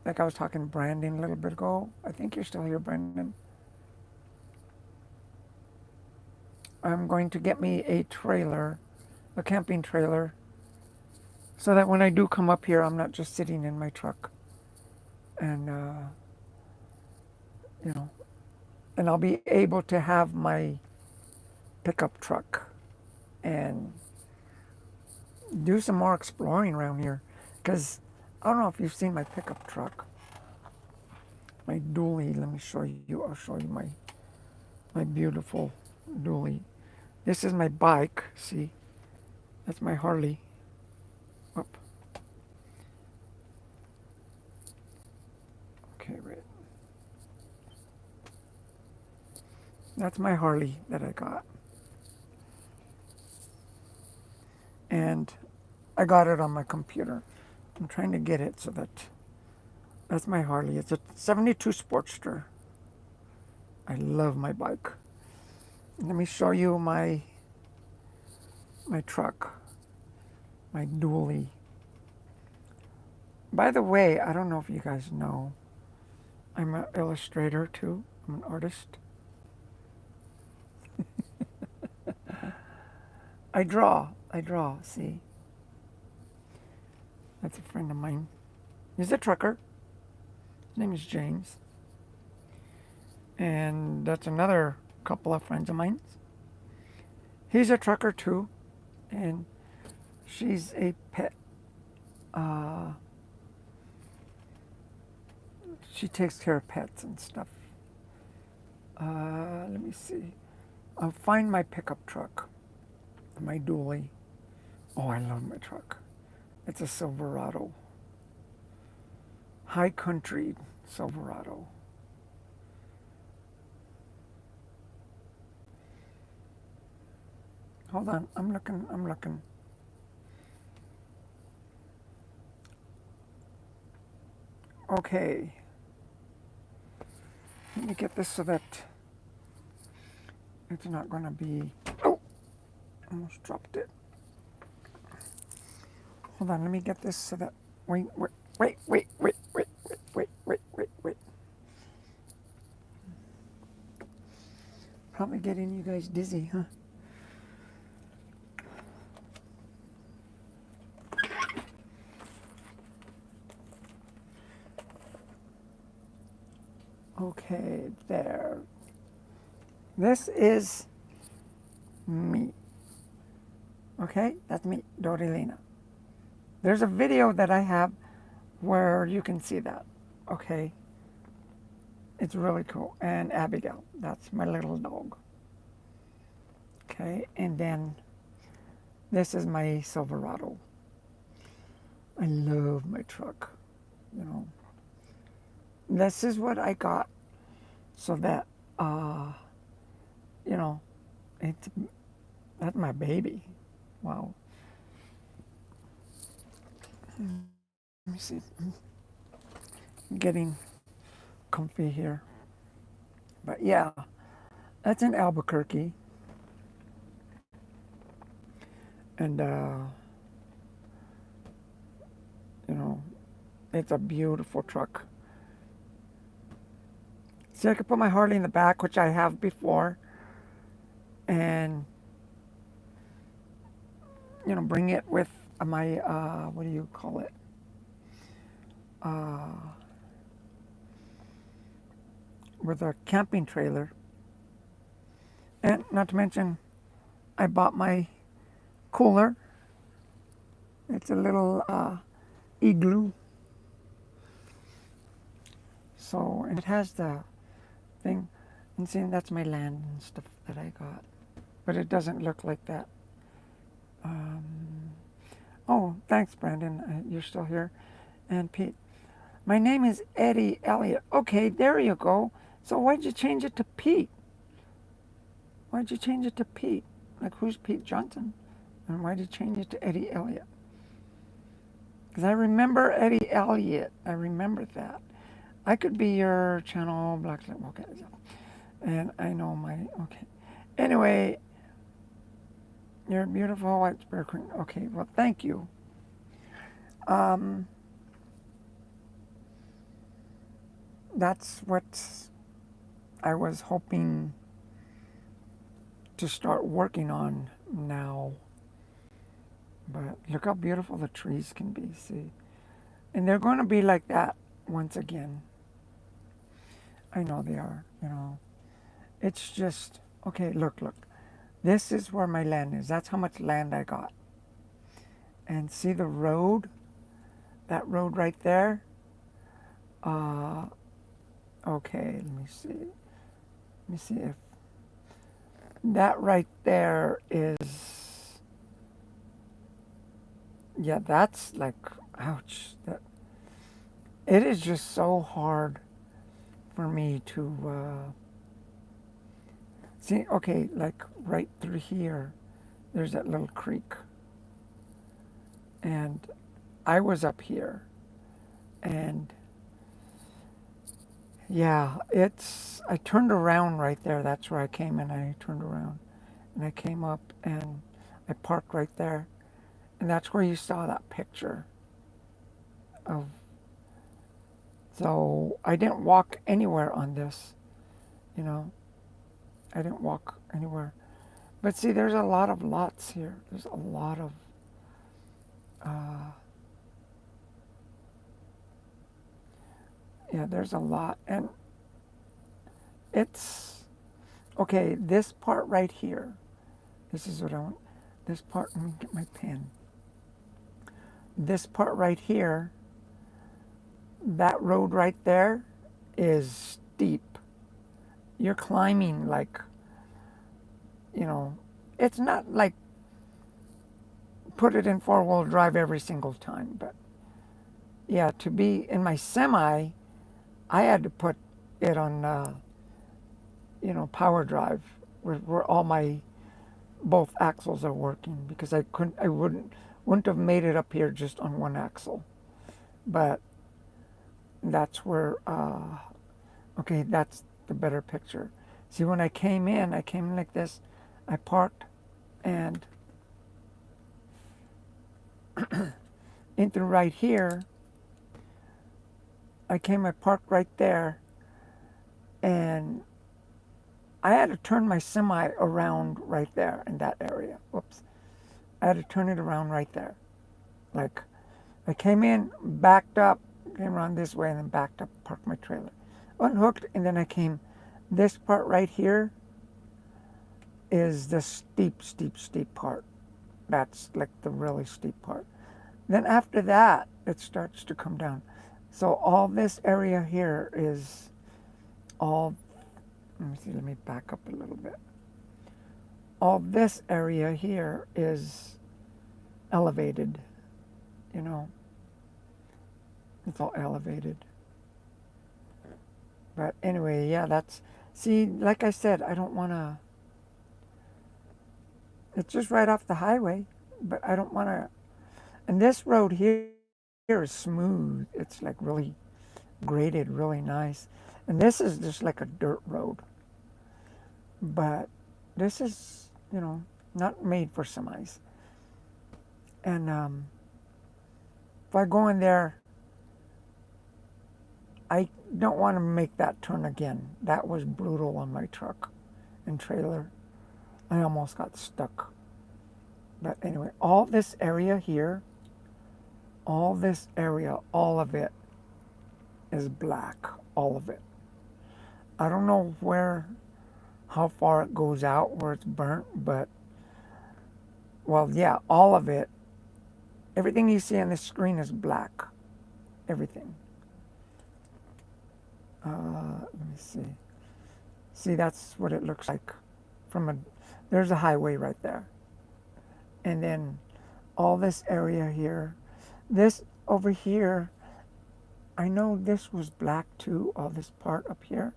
like I was talking to Brandon a little bit ago, I think you're still here, Brandon. I'm going to get me a trailer, a camping trailer, so that when I do come up here, I'm not just sitting in my truck. And, you know, and I'll be able to have my pickup truck and do some more exploring around here. Because I don't know if you've seen my pickup truck, my dually. Let me show you. I'll show you my beautiful dually. This is my bike. See, that's my Harley. Up. Okay, right. That's my Harley that I got, and I got it on my computer. I'm trying to get it so that's my Harley. It's a '72 Sportster. I love my bike. Let me show you my truck, my dually. By the way, I don't know if you guys know, I'm an illustrator too. I'm an artist. I draw. I draw. See, that's a friend of mine. He's a trucker. His name is James. And that's another couple of friends of mine. He's a trucker too, and she's a pet. Uh, she takes care of pets and stuff. Let me see. I'll find my pickup truck, my dually. Oh, I love my truck. It's a Silverado, high country Silverado. Hold on, I'm looking. I'm looking. Okay, let me get this so that it's not going to be. Oh, almost dropped it. Hold on, let me get this so that. Wait, wait, wait, wait, wait, wait, wait, wait, wait, wait, wait. Probably getting you guys dizzy, huh? Okay, there. This is me. Okay, that's me, Dodi Lena. There's a video that I have where you can see that. Okay, it's really cool. And Abigail, that's my little dog. Okay, and then this is my Silverado. I love my truck. You know, this is what I got so that, you know, it's that's my baby. Wow. Let me see. I'm getting comfy here. But yeah, that's in Albuquerque. And, you know, it's a beautiful truck. See, I could put my Harley in the back, which I have before, and, you know, bring it with my, what do you call it? Uh, with a camping trailer. And not to mention, I bought my cooler. It's a little igloo. So, and it has the thing. And see, that's my land and stuff that I got. But it doesn't look like that. Um, oh, thanks, Brandon. You're still here. And Pete. My name is Eddie Elliott. Okay, there you go. So why'd you change it to Pete? Why'd you change it to Pete? Like, who's Pete Johnson? And why'd you change it to Eddie Elliott? Because I remember Eddie Elliott. I remember that. I could be your channel black. Okay. And I know my, okay. Anyway, you're a beautiful white spirit queen. Okay, well, thank you. Um, that's what I was hoping to start working on now. But look how beautiful the trees can be, see? And they're going to be like that once again. I know they are, you know. It's just, okay, look. This is where my land is. That's how much land I got. And see the road? That road right there? Uh, okay, let me see. Let me see if that right there is, yeah, that's like, ouch. It is just so hard for me to see. Okay, like right through here, there's that little creek. And I was up here. And yeah, I turned around right there. That's where I came and I turned around. And I came up and I parked right there. And that's where you saw that picture of. So I didn't walk anywhere on this, you know. I didn't walk anywhere. But see, there's a lot of lots here. There's a lot of, uh, yeah, there's a lot. And it's, okay, this part right here, this is what I want. This part, let me get my pen. This part right here, that road right there is steep. You're climbing like, you know, it's not like put it in four-wheel drive every single time, but yeah, to be in my semi, I had to put it on, you know, power drive, where all my both axles are working, because I wouldn't have made it up here just on one axle. But that's where, okay, that's the better picture. See, when I came in like this. I parked and into right here. I parked right there, and I had to turn my semi around right there in that area. Whoops. I had to turn it around right there. Like, I came in, backed up, came around this way, and then backed up, parked my trailer. Unhooked, and then I came. This part right here is the steep part. That's like the really steep part. Then after that, it starts to come down. So all this area here is all, let me see, let me back up a little bit. All this area here is elevated, you know. It's all elevated. But anyway, yeah, see, like I said, I don't want to, it's just right off the highway, but I don't want to, and this road here is smooth. It's like really graded, really nice. And this is just like a dirt road. But this is, you know, not made for semis. And if I go in there, I don't want to make that turn again. That was brutal on my truck and trailer. I almost got stuck. But anyway, all this area here, all this area, all of it is black. All of it. I don't know how far it goes out where it's burnt, but, well, yeah, all of it. Everything you see on this screen is black. Everything. Let me see. See, that's what it looks like from a, there's a highway right there. And then all this area here, this over here, I know this was black too, all this part up here.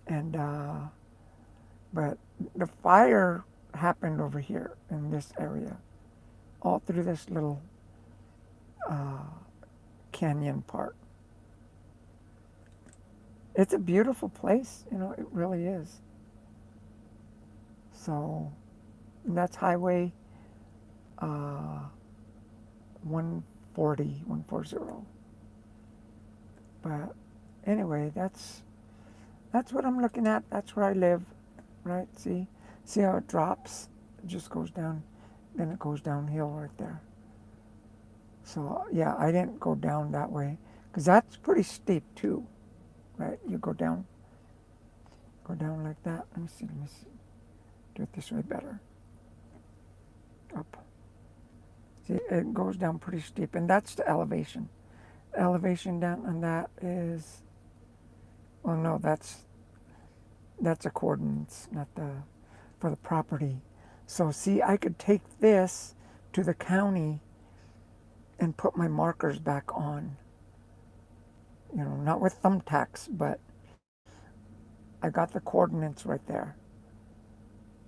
And, but the fire happened over here in this area, all through this little canyon part. It's a beautiful place, it really is. So that's Highway 140. But anyway, that's what I'm looking at. That's where I live, right? See how it drops? It just goes down, then it goes downhill right there. So yeah, I didn't go down that way because that's pretty steep too, right? You go down like that. Let me see. Do it this way better. Up. See, it goes down pretty steep, and that's the elevation. The elevation down on that is, oh no, that's the coordinates, not for the property. So see, I could take this to the county and put my markers back on. Not with thumbtacks, but I got the coordinates right there.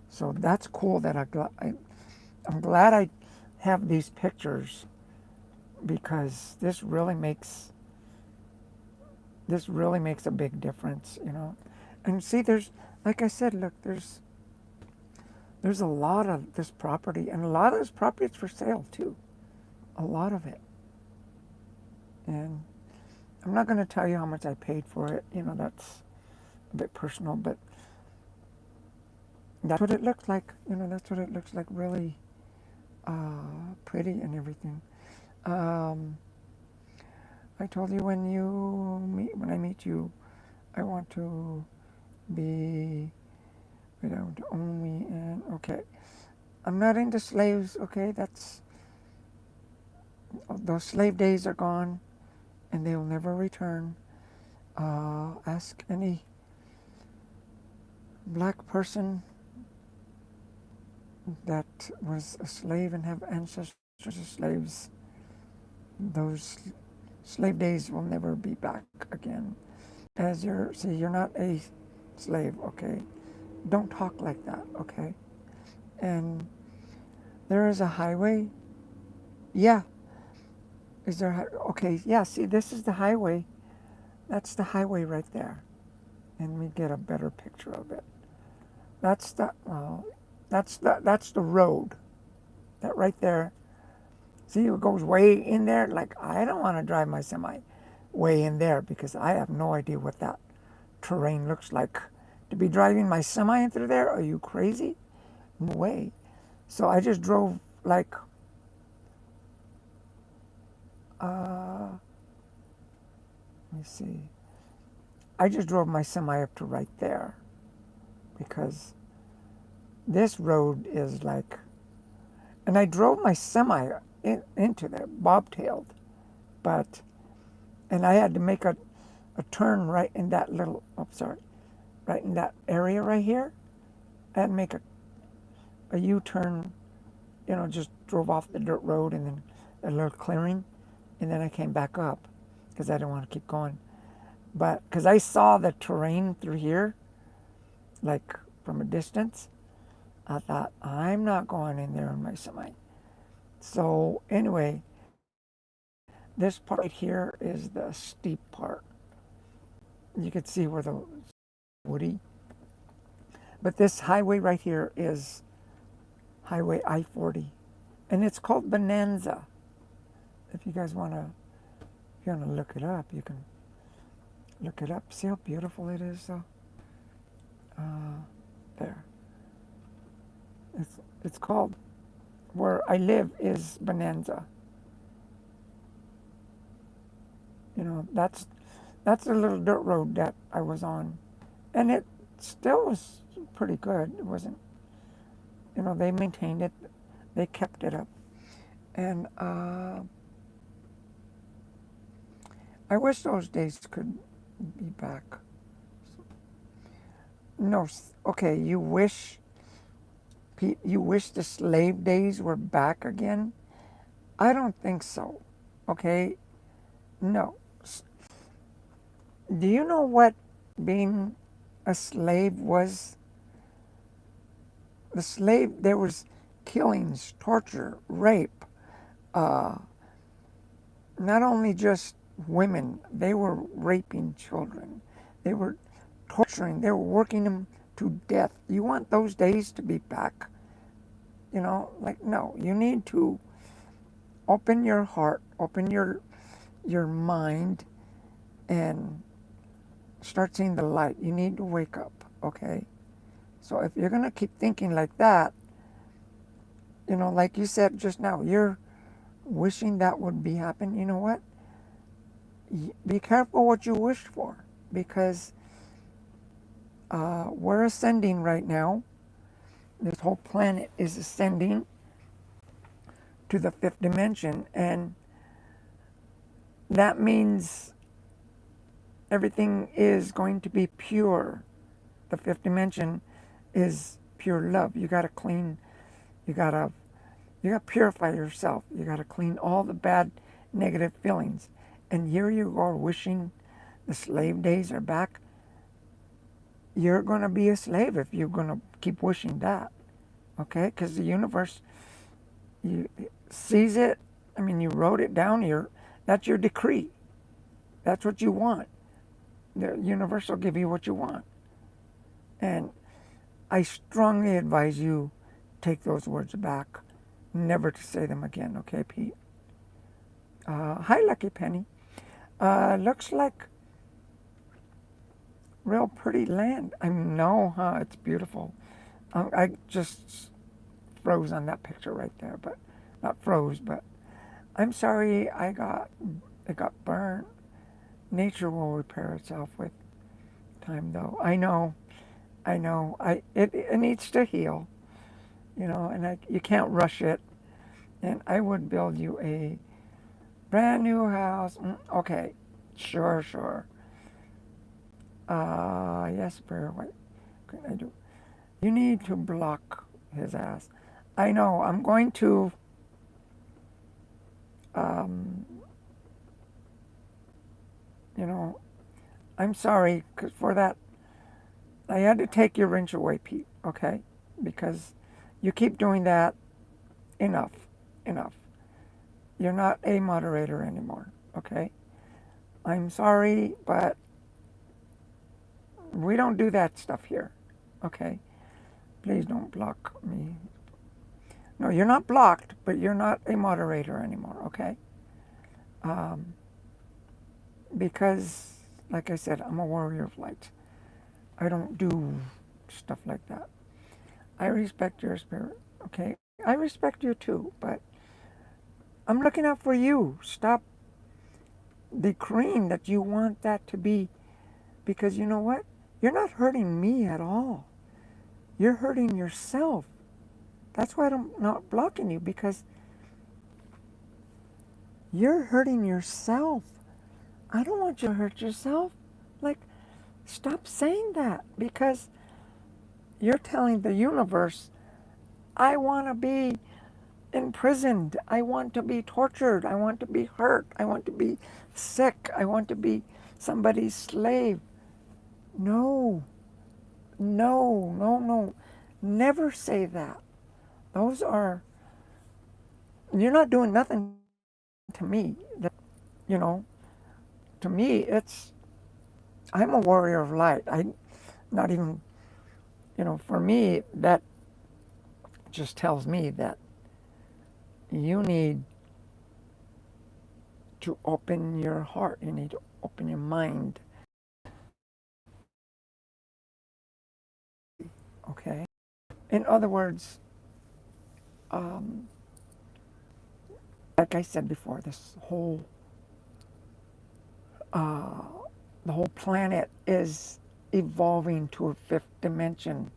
So that's cool that I'm glad I have these pictures, because this really makes a big difference, And see, there's, like I said, look, there's a lot of this property, and a lot of this property is for sale too. A lot of it. And I'm not going to tell you how much I paid for it. That's a bit personal, but that's what it looks like. That's what it looks like. Really pretty and everything. I told you when I meet you, I want to be without only and okay. I'm not into slaves. Okay, those slave days are gone, and they will never return. Ask any black person that was a slave and have ancestors as slaves. Those slave days will never be back again. You're not a slave, okay? Don't talk like that, okay? And there is a highway. Yeah. Is there? Okay, yeah, see, this is the highway. That's the highway right there. And let me get a better picture of it. That's the road. That right there. See, it goes way in there. Like, I don't want to drive my semi way in there because I have no idea what that terrain looks like. To be driving my semi in through there? Are you crazy? No way. So I just drove like, let me see. I just drove my semi up to right there because this road is like, and I drove my semi into there, bobtailed, and I had to make a turn right in that right in that area right here. I had to make a U-turn, just drove off the dirt road and then a little clearing, and then I came back up because I didn't want to keep going. But because I saw the terrain through here, like from a distance, I thought, I'm not going in there in my semi. So anyway, this part right here is the steep part. You can see where the woody. But this highway right here is Highway I-40. And it's called Bonanza. If you guys if you want to look it up, you can look it up. See how beautiful it is, though. There. It's called where I live is Bonanza. That's a little dirt road that I was on, and it still was pretty good. It wasn't, they maintained it, they kept it up, and I wish those days could be back. No, okay, you wish the slave days were back again? I don't think so. Okay, no. Do you know what being a slave was? The slave, there was killings, torture, rape, uh, not only just women, they were raping children. They were torturing, they were working them to death. You want those days to be back? Like, no, you need to open your heart, open your mind, and start seeing the light. You need to wake up, okay? So if you're going to keep thinking like that, like you said just now, you're wishing that would be happen. You know what? Be careful what you wish for, because we're ascending right now. This whole planet is ascending to the fifth dimension, and that means everything is going to be pure. The fifth dimension is pure love. You got to clean, you got to purify yourself. You got to clean all the bad negative feelings. And here you are wishing the slave days are back. You're going to be a slave if you're going to keep wishing that. Okay? Because the universe sees it. I mean, you wrote it down here. That's your decree. That's what you want. The universe will give you what you want. And I strongly advise you take those words back, never to say them again. Okay, Pete? Hi, Lucky Penny. Looks like real pretty land. I know, huh? It's beautiful. I just froze on that picture right there, but not froze, but I'm sorry it got burned. Nature will repair itself with time, though. I know. It needs to heal, and you can't rush it. And I would build you a brand new house. Okay, sure. Yes, Bear. What can I do? You need to block his ass. I know. I'm going to. Um, I'm sorry for that. I had to take your wrench away, Pete. Okay, because you keep doing that. Enough. Enough. You're not a moderator anymore. Okay. I'm sorry, but we don't do that stuff here. Okay. Please don't block me. No, you're not blocked, but you're not a moderator anymore, okay? Um, because, like I said, I'm a warrior of light. I don't do stuff like that. I respect your spirit, okay? I respect you too, but I'm looking out for you. Stop decreeing that you want that to be, because you know what? You're not hurting me at all. You're hurting yourself. That's why I'm not blocking you, because you're hurting yourself. I don't want you to hurt yourself. Like, stop saying that, because you're telling the universe, I want to be imprisoned. I want to be tortured. I want to be hurt. I want to be sick. I want to be somebody's slave. No, no. Never say that. Those are, you're not doing nothing to me. You know, to me, I'm a warrior of light. Not even, for me, that just tells me that you need to open your heart. You need to open your mind. Okay? In other words, um, like I said before, uh, the whole planet is evolving to a fifth dimension.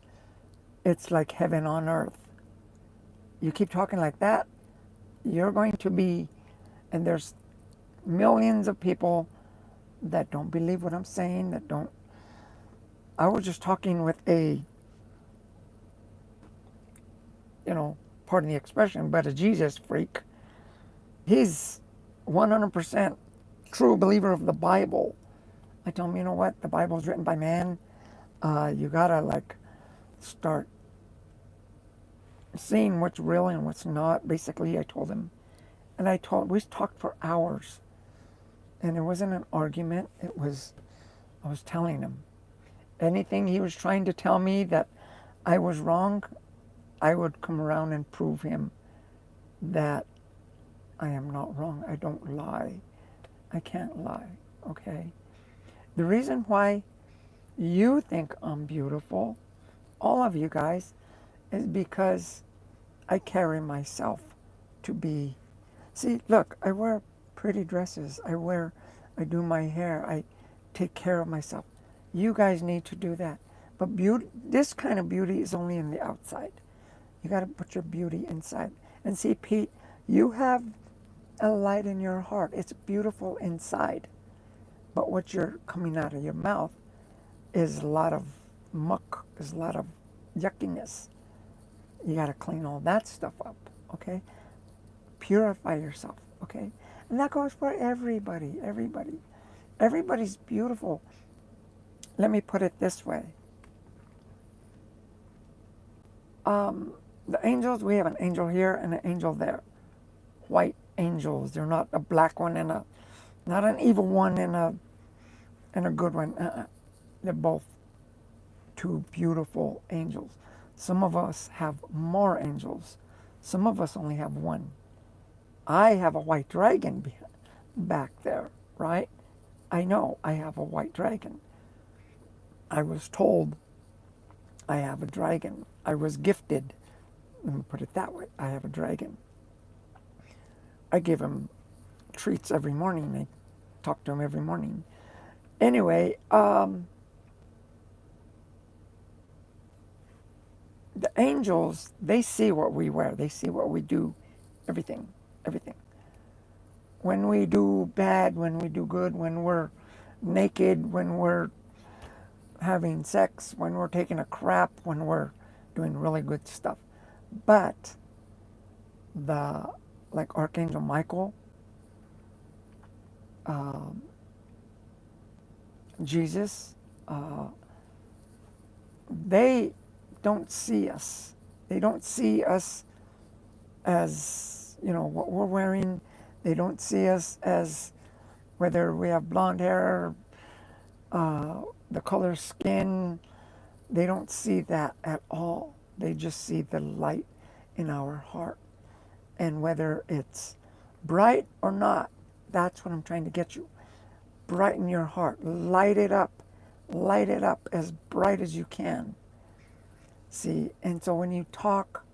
It's like heaven on earth. You keep talking like that, you're going to be, and there's millions of people that don't believe what I'm saying, that don't. I was just talking with a, you know, pardon the expression, but a Jesus freak. He's 100% true believer of the Bible. I tell him, you know what? The Bible's written by man. You gotta like start seeing what's real and what's not. Basically, I told him, and we talked for hours, and it wasn't an argument. I was telling him anything he was trying to tell me that I was wrong. I would come around and prove him that I am not wrong. I don't lie. I can't lie. Okay. The reason why you think I'm beautiful, all of you guys, is because I carry myself to be. See, look, I wear pretty dresses. I do my hair. I take care of myself. You guys need to do that. But beauty, this kind of beauty is only in the outside. You got to put your beauty inside. And see, Pete, you have a light in your heart. It's beautiful inside. But what you're coming out of your mouth is a lot of muck, is a lot of yuckiness. You got to clean all that stuff up, okay? Purify yourself, okay? And that goes for everybody, everybody. Everybody's beautiful. Let me put it this way. The angels, we have an angel here and an angel there. White angels. They're not a black one and not an evil one and a good one. They're both two beautiful angels. Some of us have more angels. Some of us only have one. I have a white dragon back there, right? I know I have a white dragon. I was told I have a dragon. I was gifted. Let me put it that way. I have a dragon. I give him treats every morning. I talk to him every morning. Anyway, the angels, they see what we wear. They see what we do. Everything. Everything. When we do bad, when we do good, when we're naked, when we're having sex, when we're taking a crap, when we're doing really good stuff. But the, like Archangel Michael, Jesus, they don't see us. They don't see us as, you know, what we're wearing. They don't see us as whether we have blonde hair, the color skin. They don't see that at all. They just see the light in our heart. And whether it's bright or not, that's what I'm trying to get you. Brighten your heart. Light it up. Light it up as bright as you can. See, and so when you talk,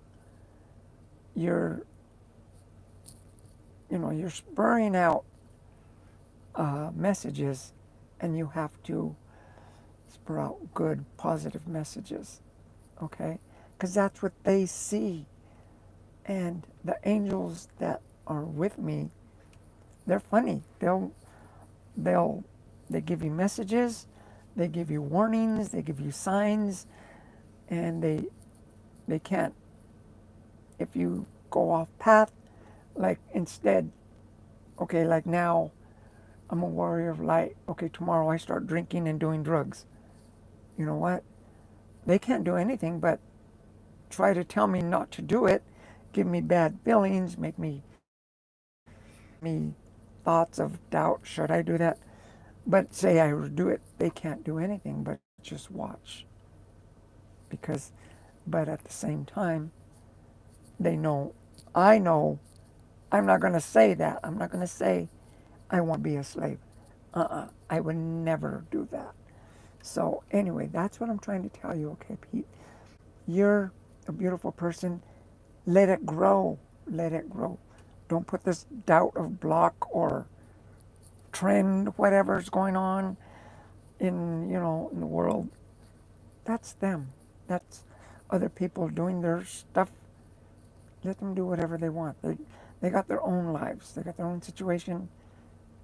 you're, you're spurring out messages, and you have to spur out good, positive messages, okay? Because that's what they see. And the angels that are with me, they're funny. They give you messages, they give you warnings, they give you signs, and they can't, if you go off path, like instead, okay, like now I'm a warrior of light. Okay, tomorrow I start drinking and doing drugs. You know what? They can't do anything but try to tell me not to do it, give me bad feelings, make me thoughts of doubt. Should I do that? But say I would do it, they can't do anything but just watch. Because, but at the same time, they know, I know I'm not going to say that. I'm not going to say I want to be a slave. I would never do that. So anyway, that's what I'm trying to tell you, okay, Pete? You're a beautiful person. Let it grow. Let it grow. Don't put this doubt of block or trend, whatever's going on in, in the world. That's them. That's other people doing their stuff. Let them do whatever they want. They got their own lives. They got their own situation.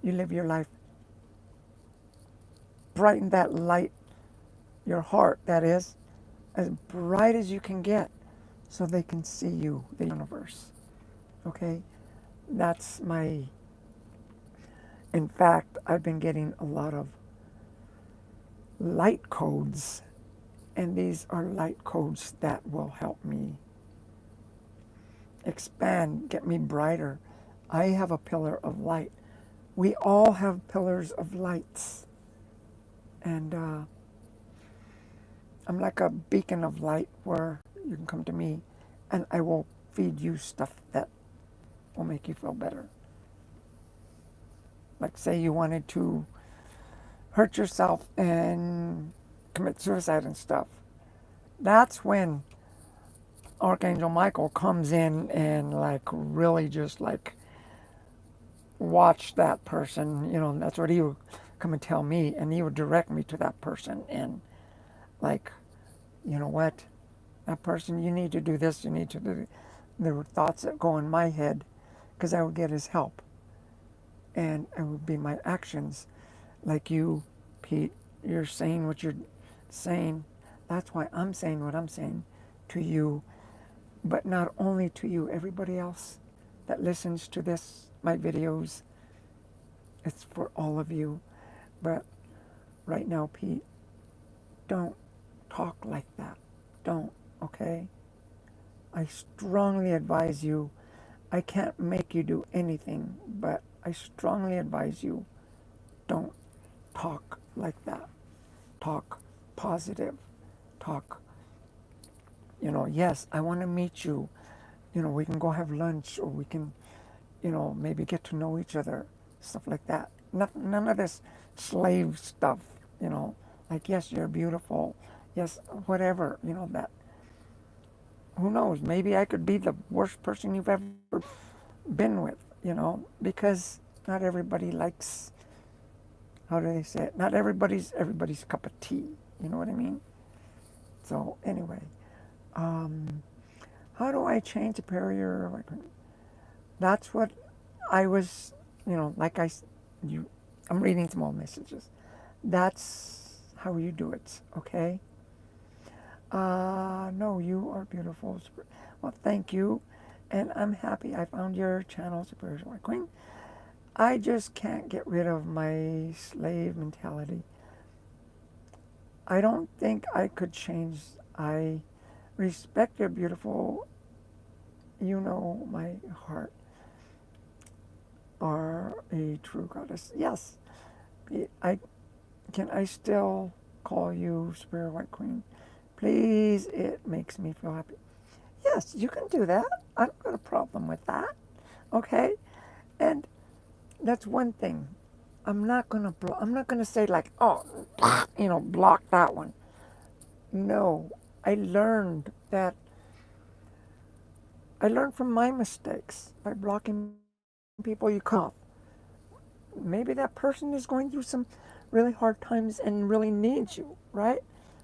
You live your life. Brighten that light, your heart, that is, as bright as you can get so they can see you, the universe. Okay? That's my. In fact, I've been getting a lot of light codes, and these are light codes that will help me expand, get me brighter. I have a pillar of light. We all have pillars of lights. And I'm like a beacon of light where you can come to me and I will feed you stuff that will make you feel better. Like, say you wanted to hurt yourself and commit suicide and stuff. That's when Archangel Michael comes in and like really just like watch that person. That's what he would come and tell me, and he would direct me to that person and like, you know what, that person, you need to do this, you need to do. There were thoughts that go in my head because I would get his help, and it would be my actions. Like you, Pete, you're saying what you're saying. That's why I'm saying what I'm saying to you, but not only to you, everybody else that listens to this, my videos. It's for all of you. But right now, Pete, don't talk like that. Don't, okay? I strongly advise you. I can't make you do anything, but I strongly advise you, don't talk like that. Talk positive. Talk, yes, I want to meet you. We can go have lunch, or we can, maybe get to know each other. Stuff like that. None of this slave stuff, like, yes, you're beautiful. Yes, whatever, that. Who knows? Maybe I could be the worst person you've ever been with, because not everybody likes, how do they say it? Not everybody's cup of tea. You know what I mean? So anyway, how do I change superior? That's what I was, like I'm reading some old messages. That's how you do it, okay? No, you are beautiful. Well, thank you. And I'm happy I found your channel, Superior White Queen. I just can't get rid of my slave mentality. I don't think I could change. I respect your beautiful, my heart, are a true goddess. Yes, I still call you Superior White Queen. Please, it makes me feel happy. Yes, you can do that. I don't got a problem with that. Okay? And that's one thing. I'm not gonna say like, oh, block that one. No. I learned that I learned from my mistakes by blocking people you cut off. Maybe that person is going through some really hard times and really needs you, right?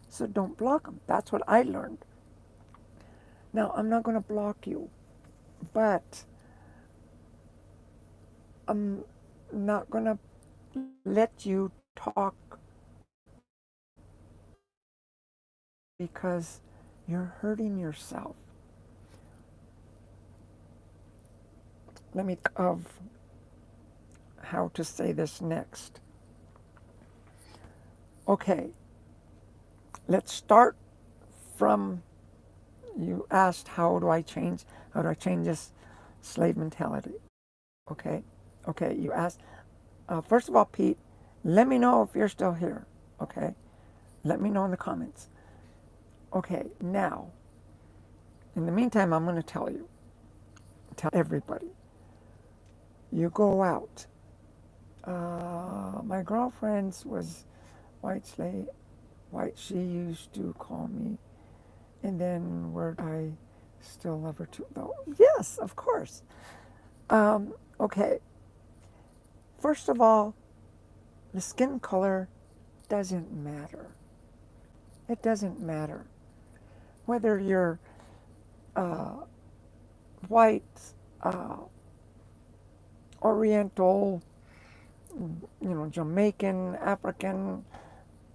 So don't block them. That's what I learned. Now, I'm not going to block you, but I'm not going to let you talk because you're hurting yourself. Let me think of how to say this next. Okay, let's start from, you asked how do I change this slave mentality. Okay, you asked, first of all, Pete, let me know if you're still here, okay? Let me know in the comments. Okay, now, in the meantime, I'm going to tell everybody, You go out. My girlfriend's was white slate, white she used to call me. And then word I still love her too, though. Yes, of course. Okay, first of all, the skin color doesn't matter. It doesn't matter. Whether you're uh, white, uh, Oriental, Jamaican, African,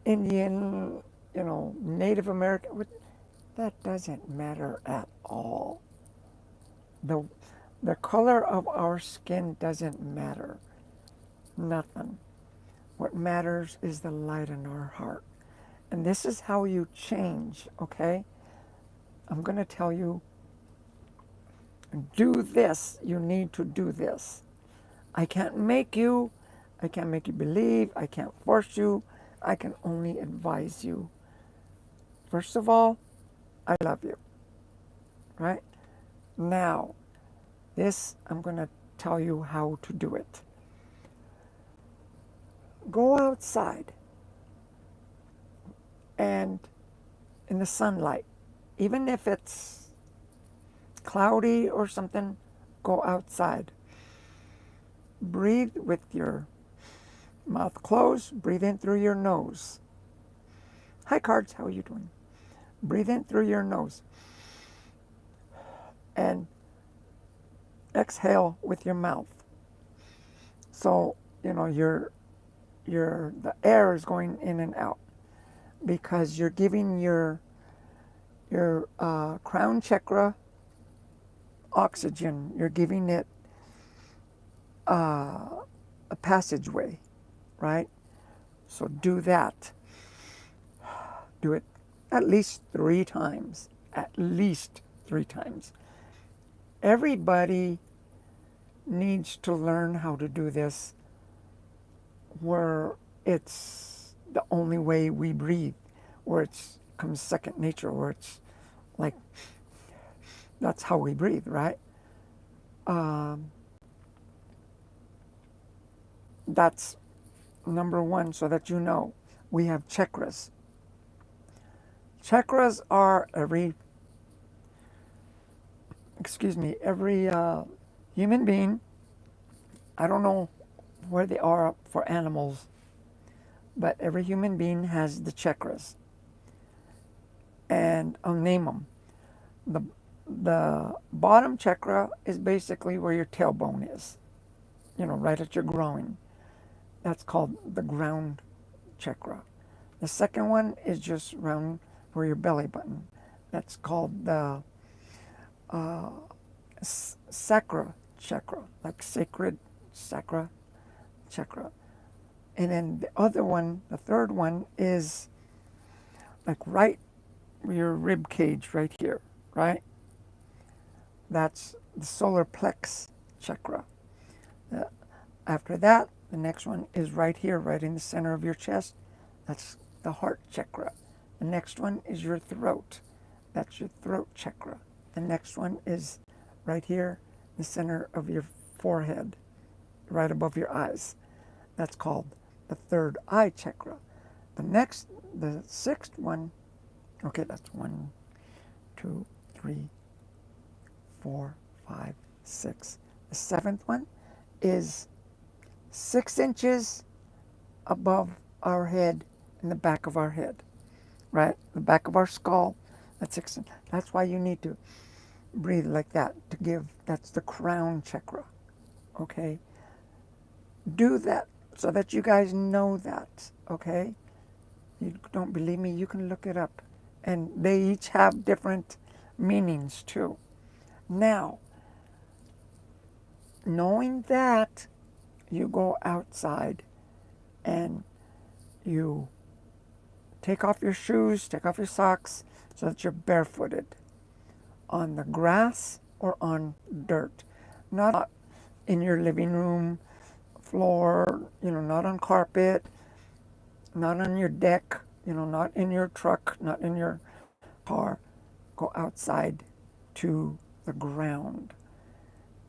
Indian, Native American, that doesn't matter at all. The, the color of our skin doesn't matter. Nothing. What matters is the light in our heart. And this is how you change, okay? I'm going to tell you, do this. You need to do this. I can't make you. I can't make you believe. I can't force you. I can only advise you. First of all, I love you, right? Now, this, I'm going to tell you how to do it. Go outside and in the sunlight, even if it's cloudy or something, go outside. Breathe with your mouth closed. Breathe in through your nose. Hi, cards. How are you doing? Breathe in through your nose. And exhale with your mouth. So, the air is going in and out because you're giving your crown chakra oxygen. You're giving it a passageway, right? So do that. Do it at least 3 times. At least 3 times. Everybody needs to learn how to do this where it's the only way we breathe, where it's comes second nature, where it's like that's how we breathe, right? That's number one, so that you know we have chakras. Chakras are every human being. I don't know where they are for animals, but every human being has the chakras, and I'll name them. The the bottom chakra is basically where your tailbone is, right at your groin. That's called the ground chakra. The second one is just around where your belly button. That's called the sacra chakra, like sacred sacra chakra. And then the other one, the third one, is like right your rib cage right here, right? That's the solar plex chakra. Uh, After that, the next one is right here, right in the center of your chest. That's the heart chakra. The next one is your throat. That's your throat chakra. The next one is right here, in the center of your forehead, right above your eyes. That's called the third eye chakra. The sixth one, okay, that's 1, 2, 3, 4, 5, 6. The seventh one is 6 inches above our head in the back of our head, right? The back of our skull. That's 6. That's why you need to breathe like that to give. That's the crown chakra. Okay. Do that so that you guys know that. Okay. You don't believe me? You can look it up, and they each have different meanings too. Now, knowing that, you go outside and you take off your shoes, take off your socks, so that you're barefooted on the grass or on dirt. Not in your living room floor, not on carpet, not on your deck, not in your truck, not in your car. Go outside to the ground.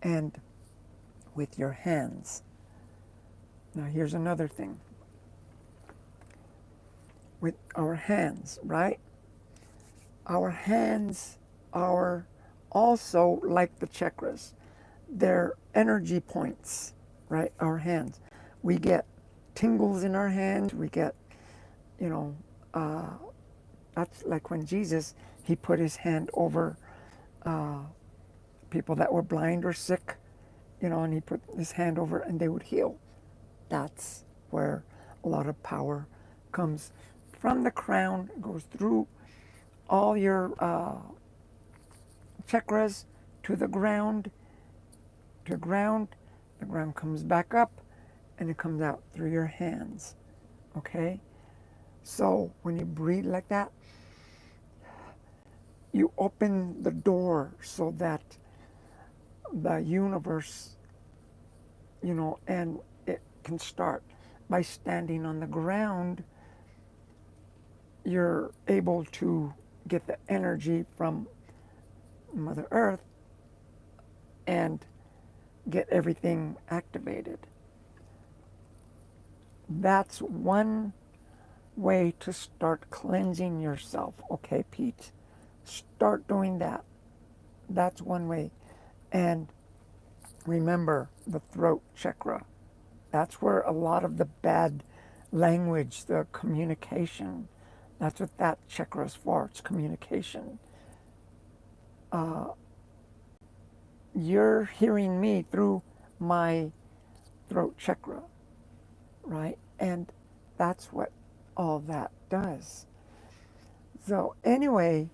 And with your hands. Now here's another thing. With our hands, right? Our hands are also like the chakras. They're energy points, right? Our hands. We get tingles in our hands. We get, you know, that's like when Jesus, he put his hand over uh, people that were blind or sick, and he put his hand over and they would heal. That's where a lot of power comes from the crown, goes through all your chakras to the ground, the ground comes back up and it comes out through your hands. Okay? So when you breathe like that, you open the door so that the universe, and it can start by standing on the ground. You're able to get the energy from Mother Earth and get everything activated. That's one way to start cleansing yourself. Okay, Pete, start doing that. That's one way. And remember the throat chakra. That's where a lot of the bad language, the communication, that's what that chakra is for. It's communication. You're hearing me through my throat chakra, right? And that's what all that does. So anyway,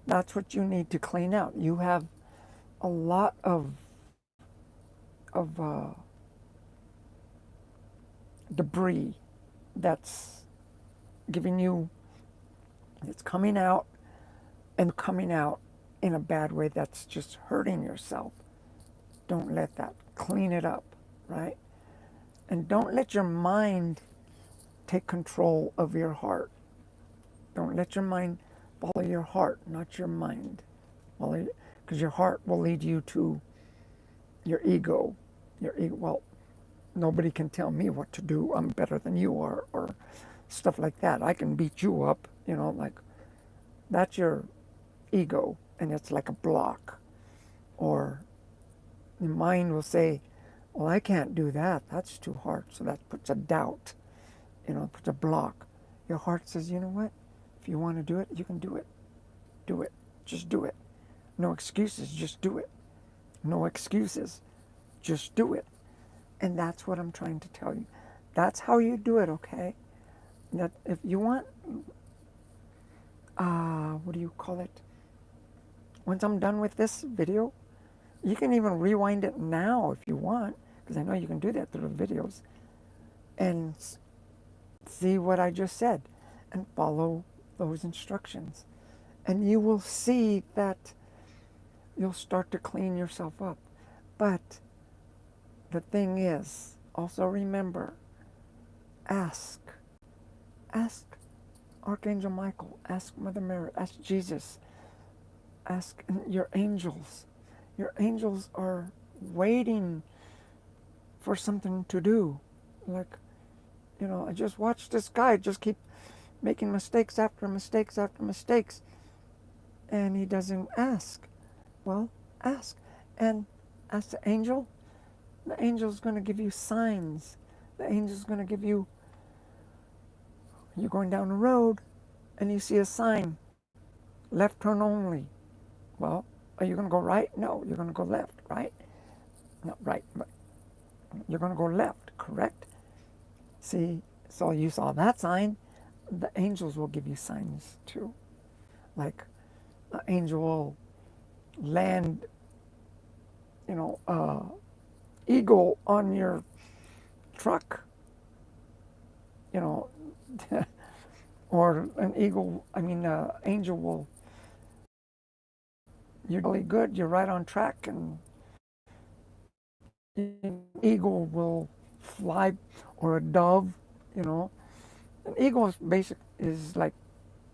that's what you need to clean out. You have a lot of debris that's giving you, it's coming out and coming out in a bad way that's just hurting yourself. Don't let that. Clean it up, right? And don't let your mind take control of your heart. Don't let your mind follow your heart, not your mind. Because your heart will lead you to your ego. Your ego. Well, nobody can tell me what to do. I'm better than you are, or stuff like that. I can beat you up, like that's your ego, and it's like a block. Or the mind will say, well, I can't do that. That's too hard. So that puts a doubt, puts a block. Your heart says, you know what? If you want to do it, you can do it. Do it. Just do it. No excuses. Just do it. No excuses. Just do it. And that's what I'm trying to tell you. That's how you do it, okay? That if you want, what do you call it? Once I'm done with this video, you can even rewind it now if you want, because I know you can do that through the videos, and see what I just said and follow those instructions. And you will see that you'll start to clean yourself up. But the thing is, also remember, ask Archangel Michael, ask Mother Mary, ask Jesus, ask your angels. Your angels are waiting for something to do. Like, I just watched this guy just keep making mistakes after mistakes after mistakes, and he doesn't ask. Well, ask. And ask the angel. The angel's going to give you signs. The angel's going to give you, you're going down the road and you see a sign, left turn only. Well, are you going to go right? No, you're going to go left, right? Not right, but you're going to go left, correct? See, so you saw that sign. The angels will give you signs too. Like the angel will land, eagle on your truck, you know, or an eagle, angel will, you're really good, you're right on track, and an eagle will fly, or a dove, An eagle is like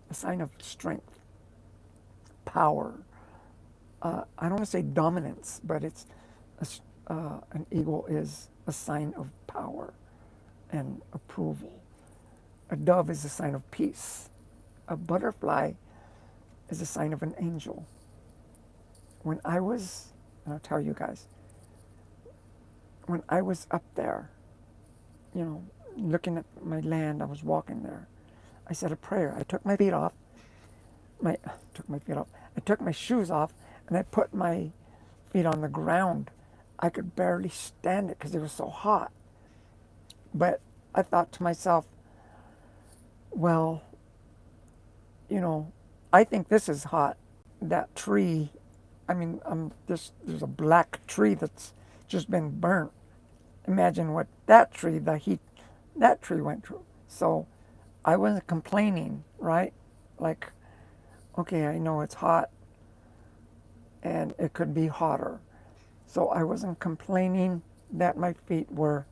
a sign of strength, power. I don't want to say dominance, but it's an eagle is a sign of power and approval. A dove is a sign of peace. A butterfly is a sign of an angel. When I was, and I'll tell you guys, when I was up there, you know, looking at my land, I was walking there. I said a prayer. I took my feet off. My took my feet off. I took my shoes off, and I put my feet on the ground. I could barely stand it because it was so hot. But I thought to myself, well, you know, I think this is hot. That tree, I mean, there's a black tree that's just been burnt. Imagine what that tree, the heat that tree went through. So I wasn't complaining, right? Like, okay, I know it's hot and it could be hotter. So I wasn't complaining that my feet were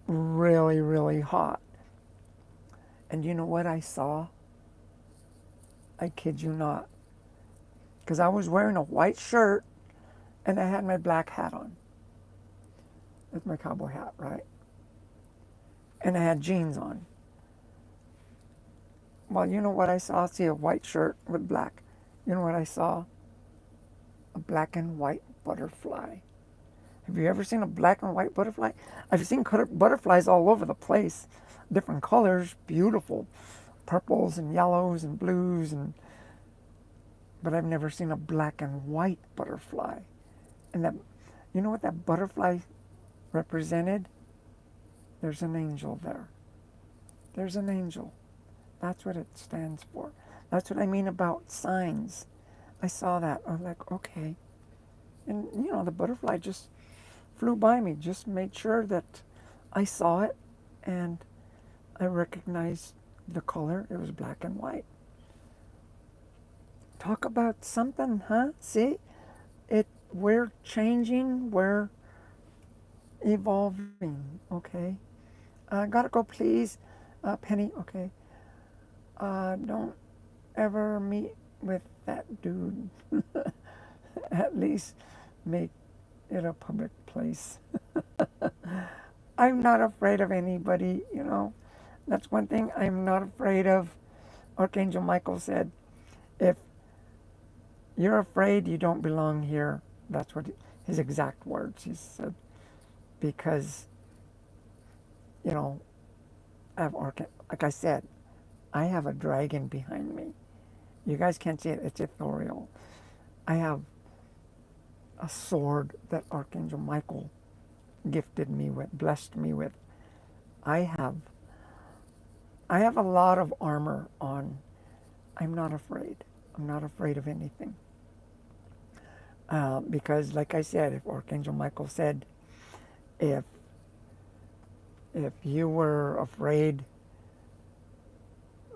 really, really hot. And you know what I saw? I kid you not. Because I was wearing a white shirt and I had my black hat on. That's my cowboy hat, right? And I had jeans on. Well, you know what I saw? See a white shirt with black. You know what I saw? A black and white butterfly. Have you ever seen a black and white butterfly? I've seen butterflies all over the place. Different colors, beautiful. Purples and yellows and blues, but I've never seen a black and white butterfly. And that, you know what that butterfly represented? There's an angel there. There's an angel. That's what it stands for. That's what I mean about signs. I saw that. I'm like, okay. And, you know, the butterfly just flew by me, just made sure that I saw it and I recognized the color. It was black and white. Talk about something, huh? See? We're changing, we're evolving, okay? Gotta go, please. Penny, okay. Don't ever meet with that dude. At least make it a public place. I'm not afraid of anybody, you know. That's one thing I'm not afraid of. Archangel Michael said, if you're afraid, you don't belong here. That's what his exact words he said. Because, you know, like I said, I have a dragon behind me. You guys can't see it, it's ethereal. I have a sword that Archangel Michael gifted me with, blessed me with. I have I have a lot of armor on. I'm not afraid. I'm not afraid of anything. Because, like I said, if Archangel Michael said, if if you were afraid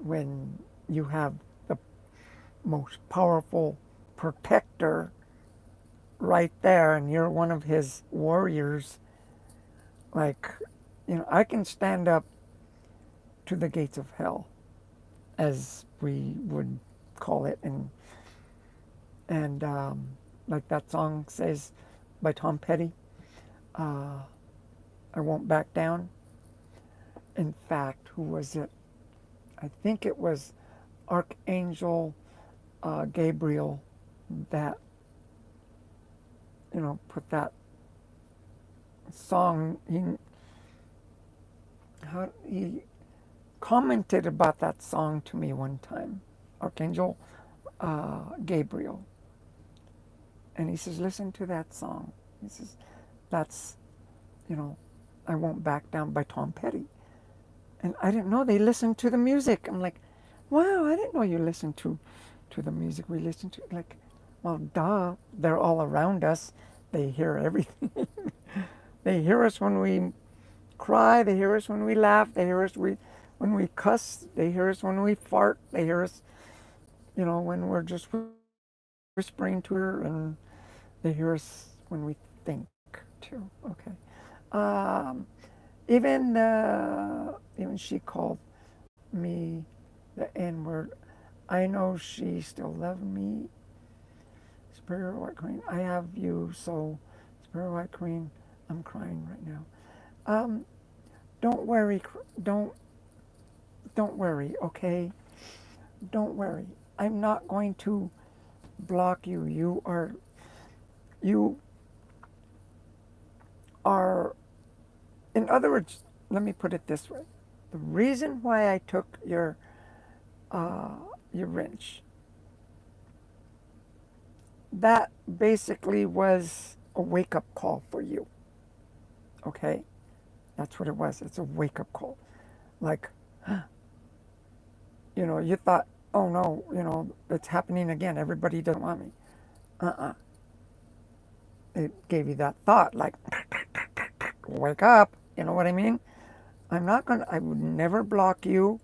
when you have the most powerful protector right there and you're one of his warriors, like, you know, I can stand up to the gates of hell, as we would call it, and like that song says by Tom Petty, uh, I won't back down. In fact, who was it? I think it was Archangel Gabriel that, you know, put that song. He commented about that song to me one time, Archangel Gabriel, and he says, "Listen to that song." He says, "That's, you know, I Won't Back Down by Tom Petty." And I didn't know they listened to the music. I'm like, wow, I didn't know you listened to the music we listen to. Like, well, duh, they're all around us. They hear everything. They hear us when we cry. They hear us when we laugh. They hear us when we cuss. They hear us when we fart. They hear us, you know, when we're just whispering to her. And they hear us when we think too. Okay. Um, even she called me the N word. I know she still loves me. Superior White Queen, I have you so Spirit White Queen, I'm crying right now. Um, don't worry, don't worry, okay? Don't worry. I'm not going to block you. You are, in other words, let me put it this way. The reason why I took uh, your wrench, that basically was a wake up call for you, okay? That's what it was. It's a wake up call. Like, you thought, oh no, it's happening again. Everybody doesn't want me. Uh-uh. It gave you that thought, like, wake up. You know what I mean? I would never block you.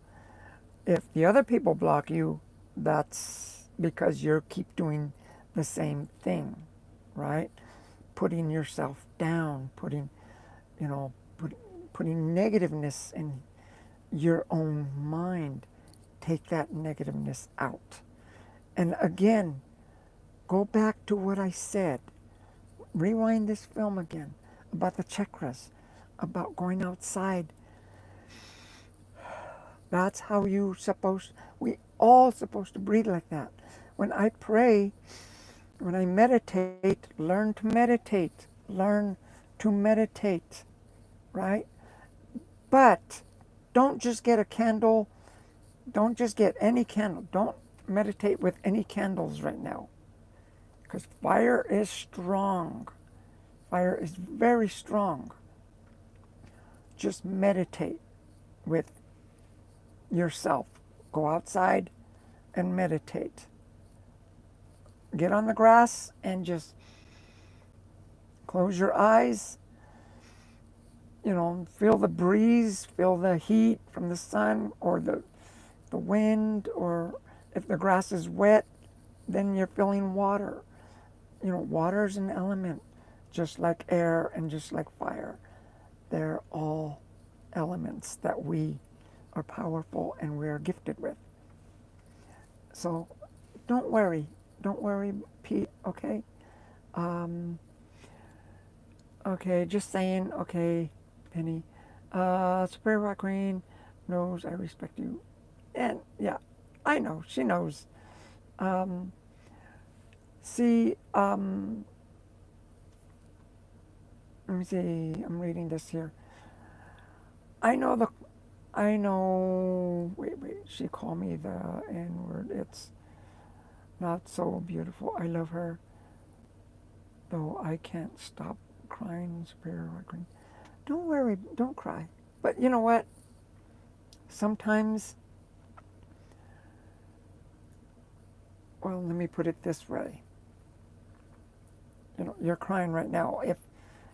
If the other people block you, that's because you keep doing the same thing, right? Putting yourself down, you know, put, putting negativeness in your own mind. Take that negativeness out. And again, go back to what I said. Rewind this film again about the chakras, about going outside. That's how we all supposed to breathe like that. When I pray, when I meditate, learn to meditate, right? But don't just get a candle, don't just get any candle. Don't meditate with any candles right now because fire is strong. Fire is very strong. Just meditate with yourself. Go outside and meditate. Get on the grass and just close your eyes. Feel the breeze, feel the heat from the sun or the wind, or if the grass is wet, then you're feeling water. Water is an element, just like air and just like fire. They're all elements that we are powerful and we are gifted with. So don't worry. Don't worry, Pete, okay? Um, okay, just saying, okay, Penny. Superior Rock Queen knows I respect you. And yeah, I know, she knows. Um, see, let me see, I'm reading this here. I know the, I know, wait, she called me the N word. It's not so beautiful. I love her, though I can't stop crying, Superior Rock Queen. Don't worry, don't cry. But you know what? Sometimes, well, let me put it this way. You're crying right now. If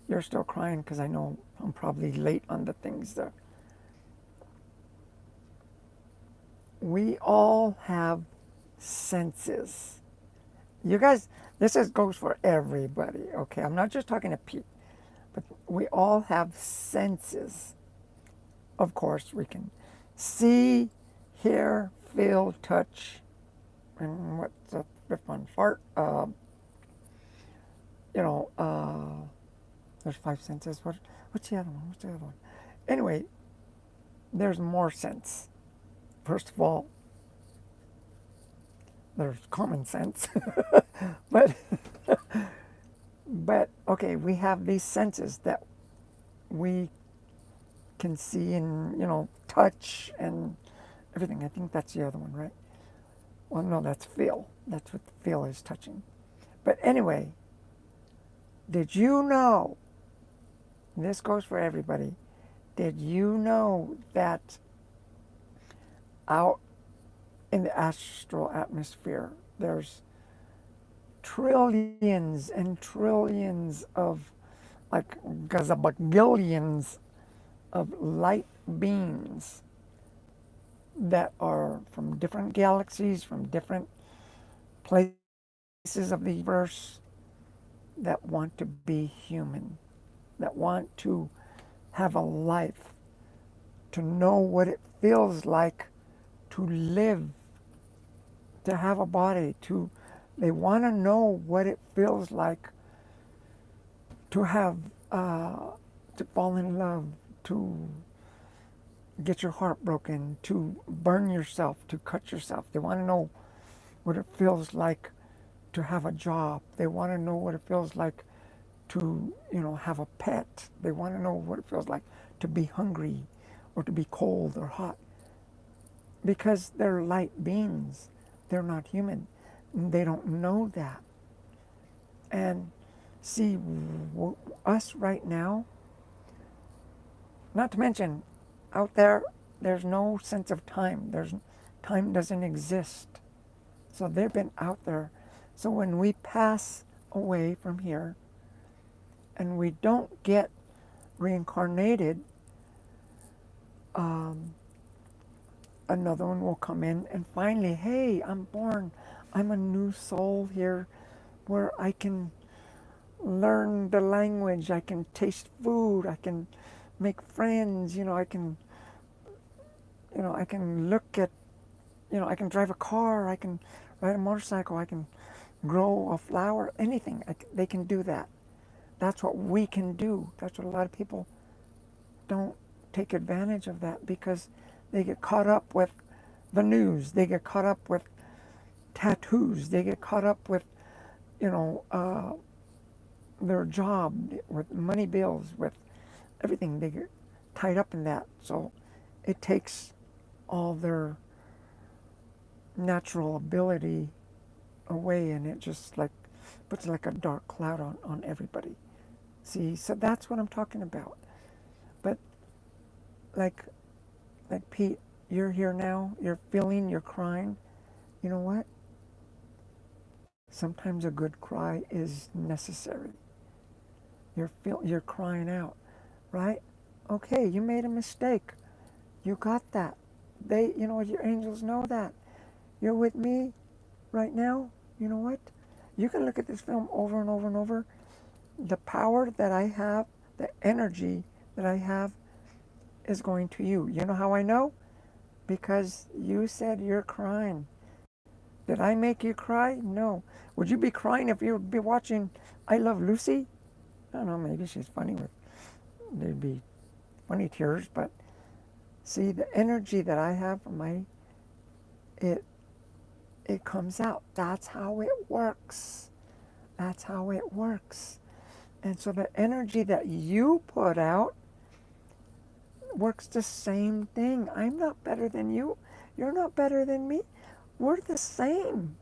you're still crying, because I know I'm probably late on the things that we all have senses. You guys, goes for everybody, okay? I'm not just talking to Pete, but we all have senses. Of course, we can see, hear, feel, touch, and what's the fifth one? Fart. You know, there's five senses. What's the other one? What's the other one? Anyway, there's more sense. First of all, there's common sense, but but okay, we have these senses that we can see and touch and everything. I think that's the other one, right? Well, no, that's feel. That's what feel is, touching. But anyway, did you know? And this goes for everybody. Did you know that out in the astral atmosphere, there's trillions and trillions of, like, gazabagillions of light beings that are from different galaxies, from different places of the universe, that want to be human, that want to have a life, to know what it feels like to live, to have a body, they want to know what it feels like to have, to fall in love, to get your heart broken, to burn yourself, to cut yourself. They want to know what it feels like to have a job. They want to know what it feels like to, have a pet. They want to know what it feels like to be hungry or to be cold or hot. Because they're light beings. They're not human. They don't know that. And see, us right now, not to mention, out there, there's no sense of time. Time doesn't exist. So they've been out there. So when we pass away from here and we don't get reincarnated, another one will come in and finally, hey, I'm born. I'm a new soul here where I can learn the language. I can taste food. I can make friends. I can look at, I can drive a car. I can ride a motorcycle. I can grow a flower, anything. They can do that. That's what we can do. That's what a lot of people don't take advantage of, that because they get caught up with the news. They get caught up with tattoos. They get caught up with, their job, with money bills, with everything. They get tied up in that. So it takes all their natural ability away, and it just like puts like a dark cloud on everybody. See, so that's what I'm talking about. But like Pete, you're here now, you're feeling, you're crying. You know what? Sometimes a good cry is necessary. You're crying out, right? Okay, you made a mistake. You got that. Your angels know that. You're with me right now. You know what? You can look at this film over and over and over. The power that I have, the energy that I have is going to you. You know how I know? Because you said you're crying. Did I make you cry? No. Would you be crying if you would be watching I Love Lucy? I don't know, maybe she's funny there'd be funny tears, but see, the energy that I have from it comes out. That's how it works. That's how it works. And so the energy that you put out works the same thing. I'm not better than you. You're not better than me. We're the same.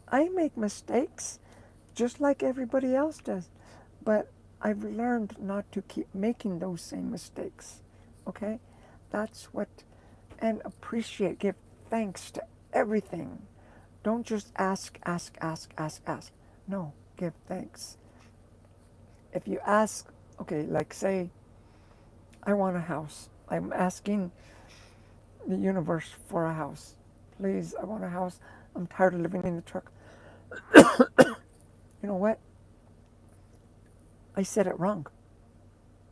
I make mistakes just like everybody else does. But I've learned not to keep making those same mistakes. Okay? That's what, and appreciate, give thanks to everything. Don't just ask. No, give thanks. If you ask, okay, like say, I want a house. I'm asking the universe for a house. Please, I want a house. I'm tired of living in the truck. You know what? I said it wrong.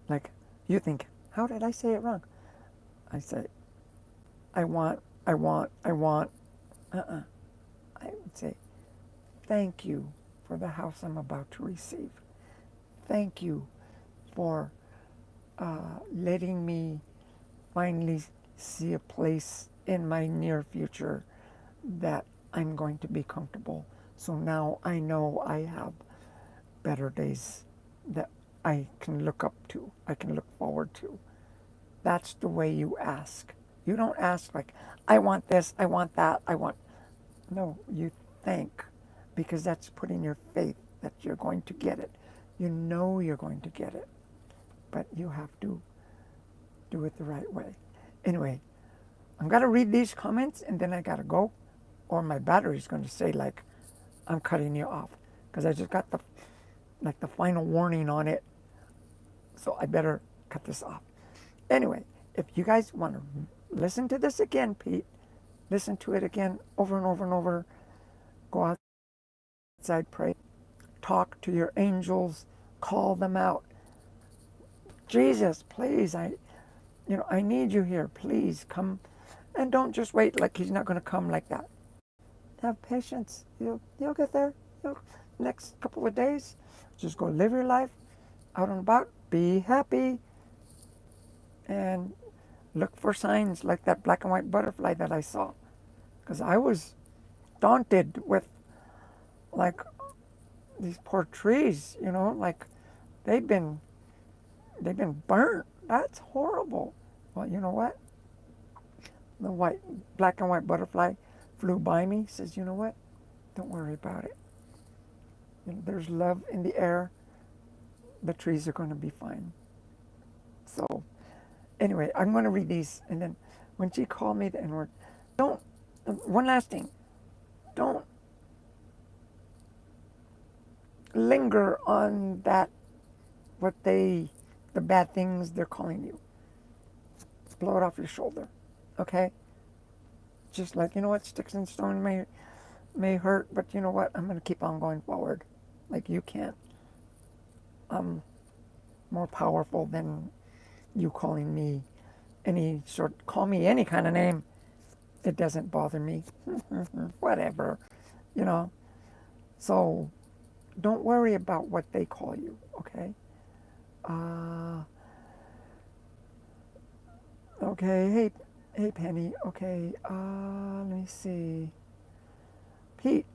Like, you think, how did I say it wrong? I say, I want. I would say, thank you for the house I'm about to receive. Thank you for letting me finally see a place in my near future that I'm going to be comfortable. So now I know I have better days that I can look up to, I can look forward to. That's the way you ask. You don't ask like, I want this, I want that, I want... No, you thank, because that's putting your faith that you're going to get it. You know you're going to get it, but you have to do it the right way. Anyway, I'm going to read these comments and then I got to go, or my battery's going to say like, I'm cutting you off, because I just got the final warning on it, so I better cut this off. Anyway, if you guys want to listen to this again, Pete, listen to it again over and over and over. Go outside, pray, talk to your angels, call them out. Jesus, please, I need you here. Please come, and don't just wait like he's not going to come like that. Have patience. You'll get there. Next couple of days, just go live your life. out and about, be happy, and look for signs like that black and white butterfly that I saw. Because I was daunted with like these poor trees, like they've been they've been burnt. That's horrible. Well, you know what? The black and white butterfly flew by me. Says, you know what? Don't worry about it. There's love in the air. The trees are going to be fine. So, anyway, I'm going to read these, and then when she called me the N word, don't. One last thing, don't linger on that. The bad things they're calling you. Blow it off your shoulder, okay? Just like, you know what, sticks and stones may hurt, but you know what? I'm going to keep on going forward. Like, you can't. I'm more powerful than you calling me call me any kind of name. It doesn't bother me. Whatever, you know. So don't worry about what they call you, okay? Uh, okay, hey Penny, okay, let me see. Pete,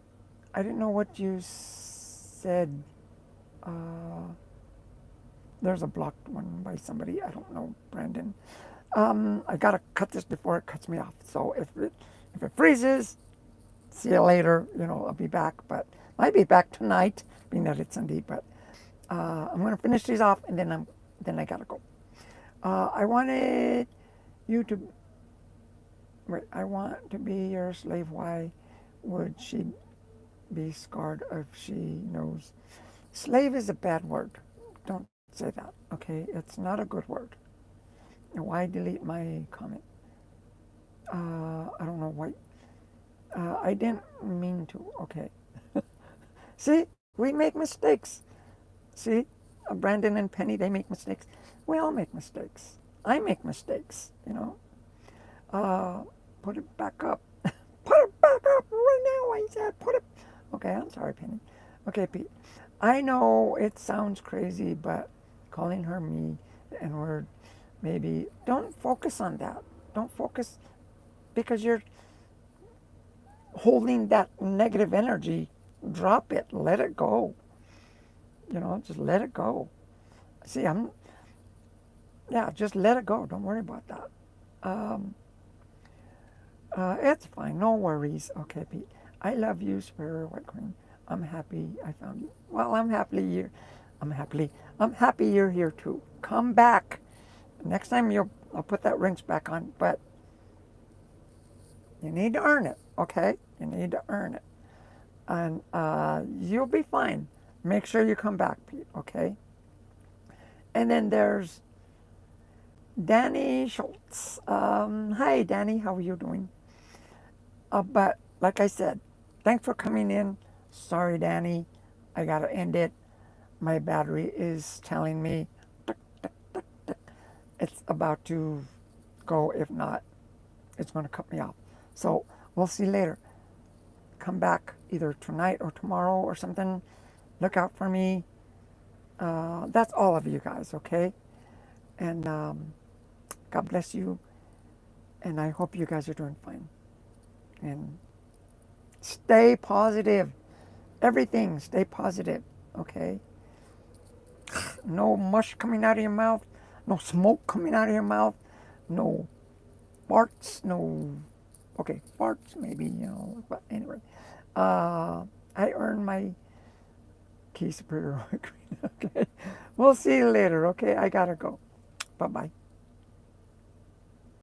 I didn't know what you said. Uh, there's a blocked one by somebody. I don't know, Brandon. I gotta cut this before it cuts me off. So if it freezes, see you later. I'll be back, but might be back tonight, being that it's Sunday. But I'm gonna finish these off, and then I gotta go. I wanted you to wait. I want to be your slave. Why would she be scarred if she knows? Slave is a bad word. Don't say that. Okay, it's not a good word. Why delete my comment? I don't know why. I didn't mean to. Okay. See, we make mistakes. See, Brandon and Penny, they make mistakes. We all make mistakes. I make mistakes, Uh, put it back up. Put it back up right now, I said. Put it. Okay, I'm sorry, Penny. Okay, Pete. I know it sounds crazy, but calling her me, the N word, maybe, don't focus on that. Don't focus because you're holding that negative energy. Drop it. Let it go. Just let it go. See, yeah, just let it go. Don't worry about that. Um, it's fine. No worries. Okay, Pete. I love you, Superior White Queen. I'm happy I found you. Well, I'm happy you're here too. Come back. Next time I'll put that wrench back on, but you need to earn it, okay? You need to earn it. And you'll be fine. Make sure you come back, Pete, okay? And then there's Danny Schultz. Hi, Danny. How are you doing? But like I said, thanks for coming in. Sorry, Danny. I got to end it. My battery is telling me it's about to go. If not, it's going to cut me off. So we'll see later. Come back either tonight or tomorrow or something. Look out for me. That's all of you guys, okay? And God bless you. And I hope you guys are doing fine. And stay positive. Everything, stay positive, okay? No mush coming out of your mouth. No smoke coming out of your mouth. No farts. No, okay, farts maybe, but anyway. I earned my key superior. Okay, we'll see you later, okay? I gotta go. Bye-bye.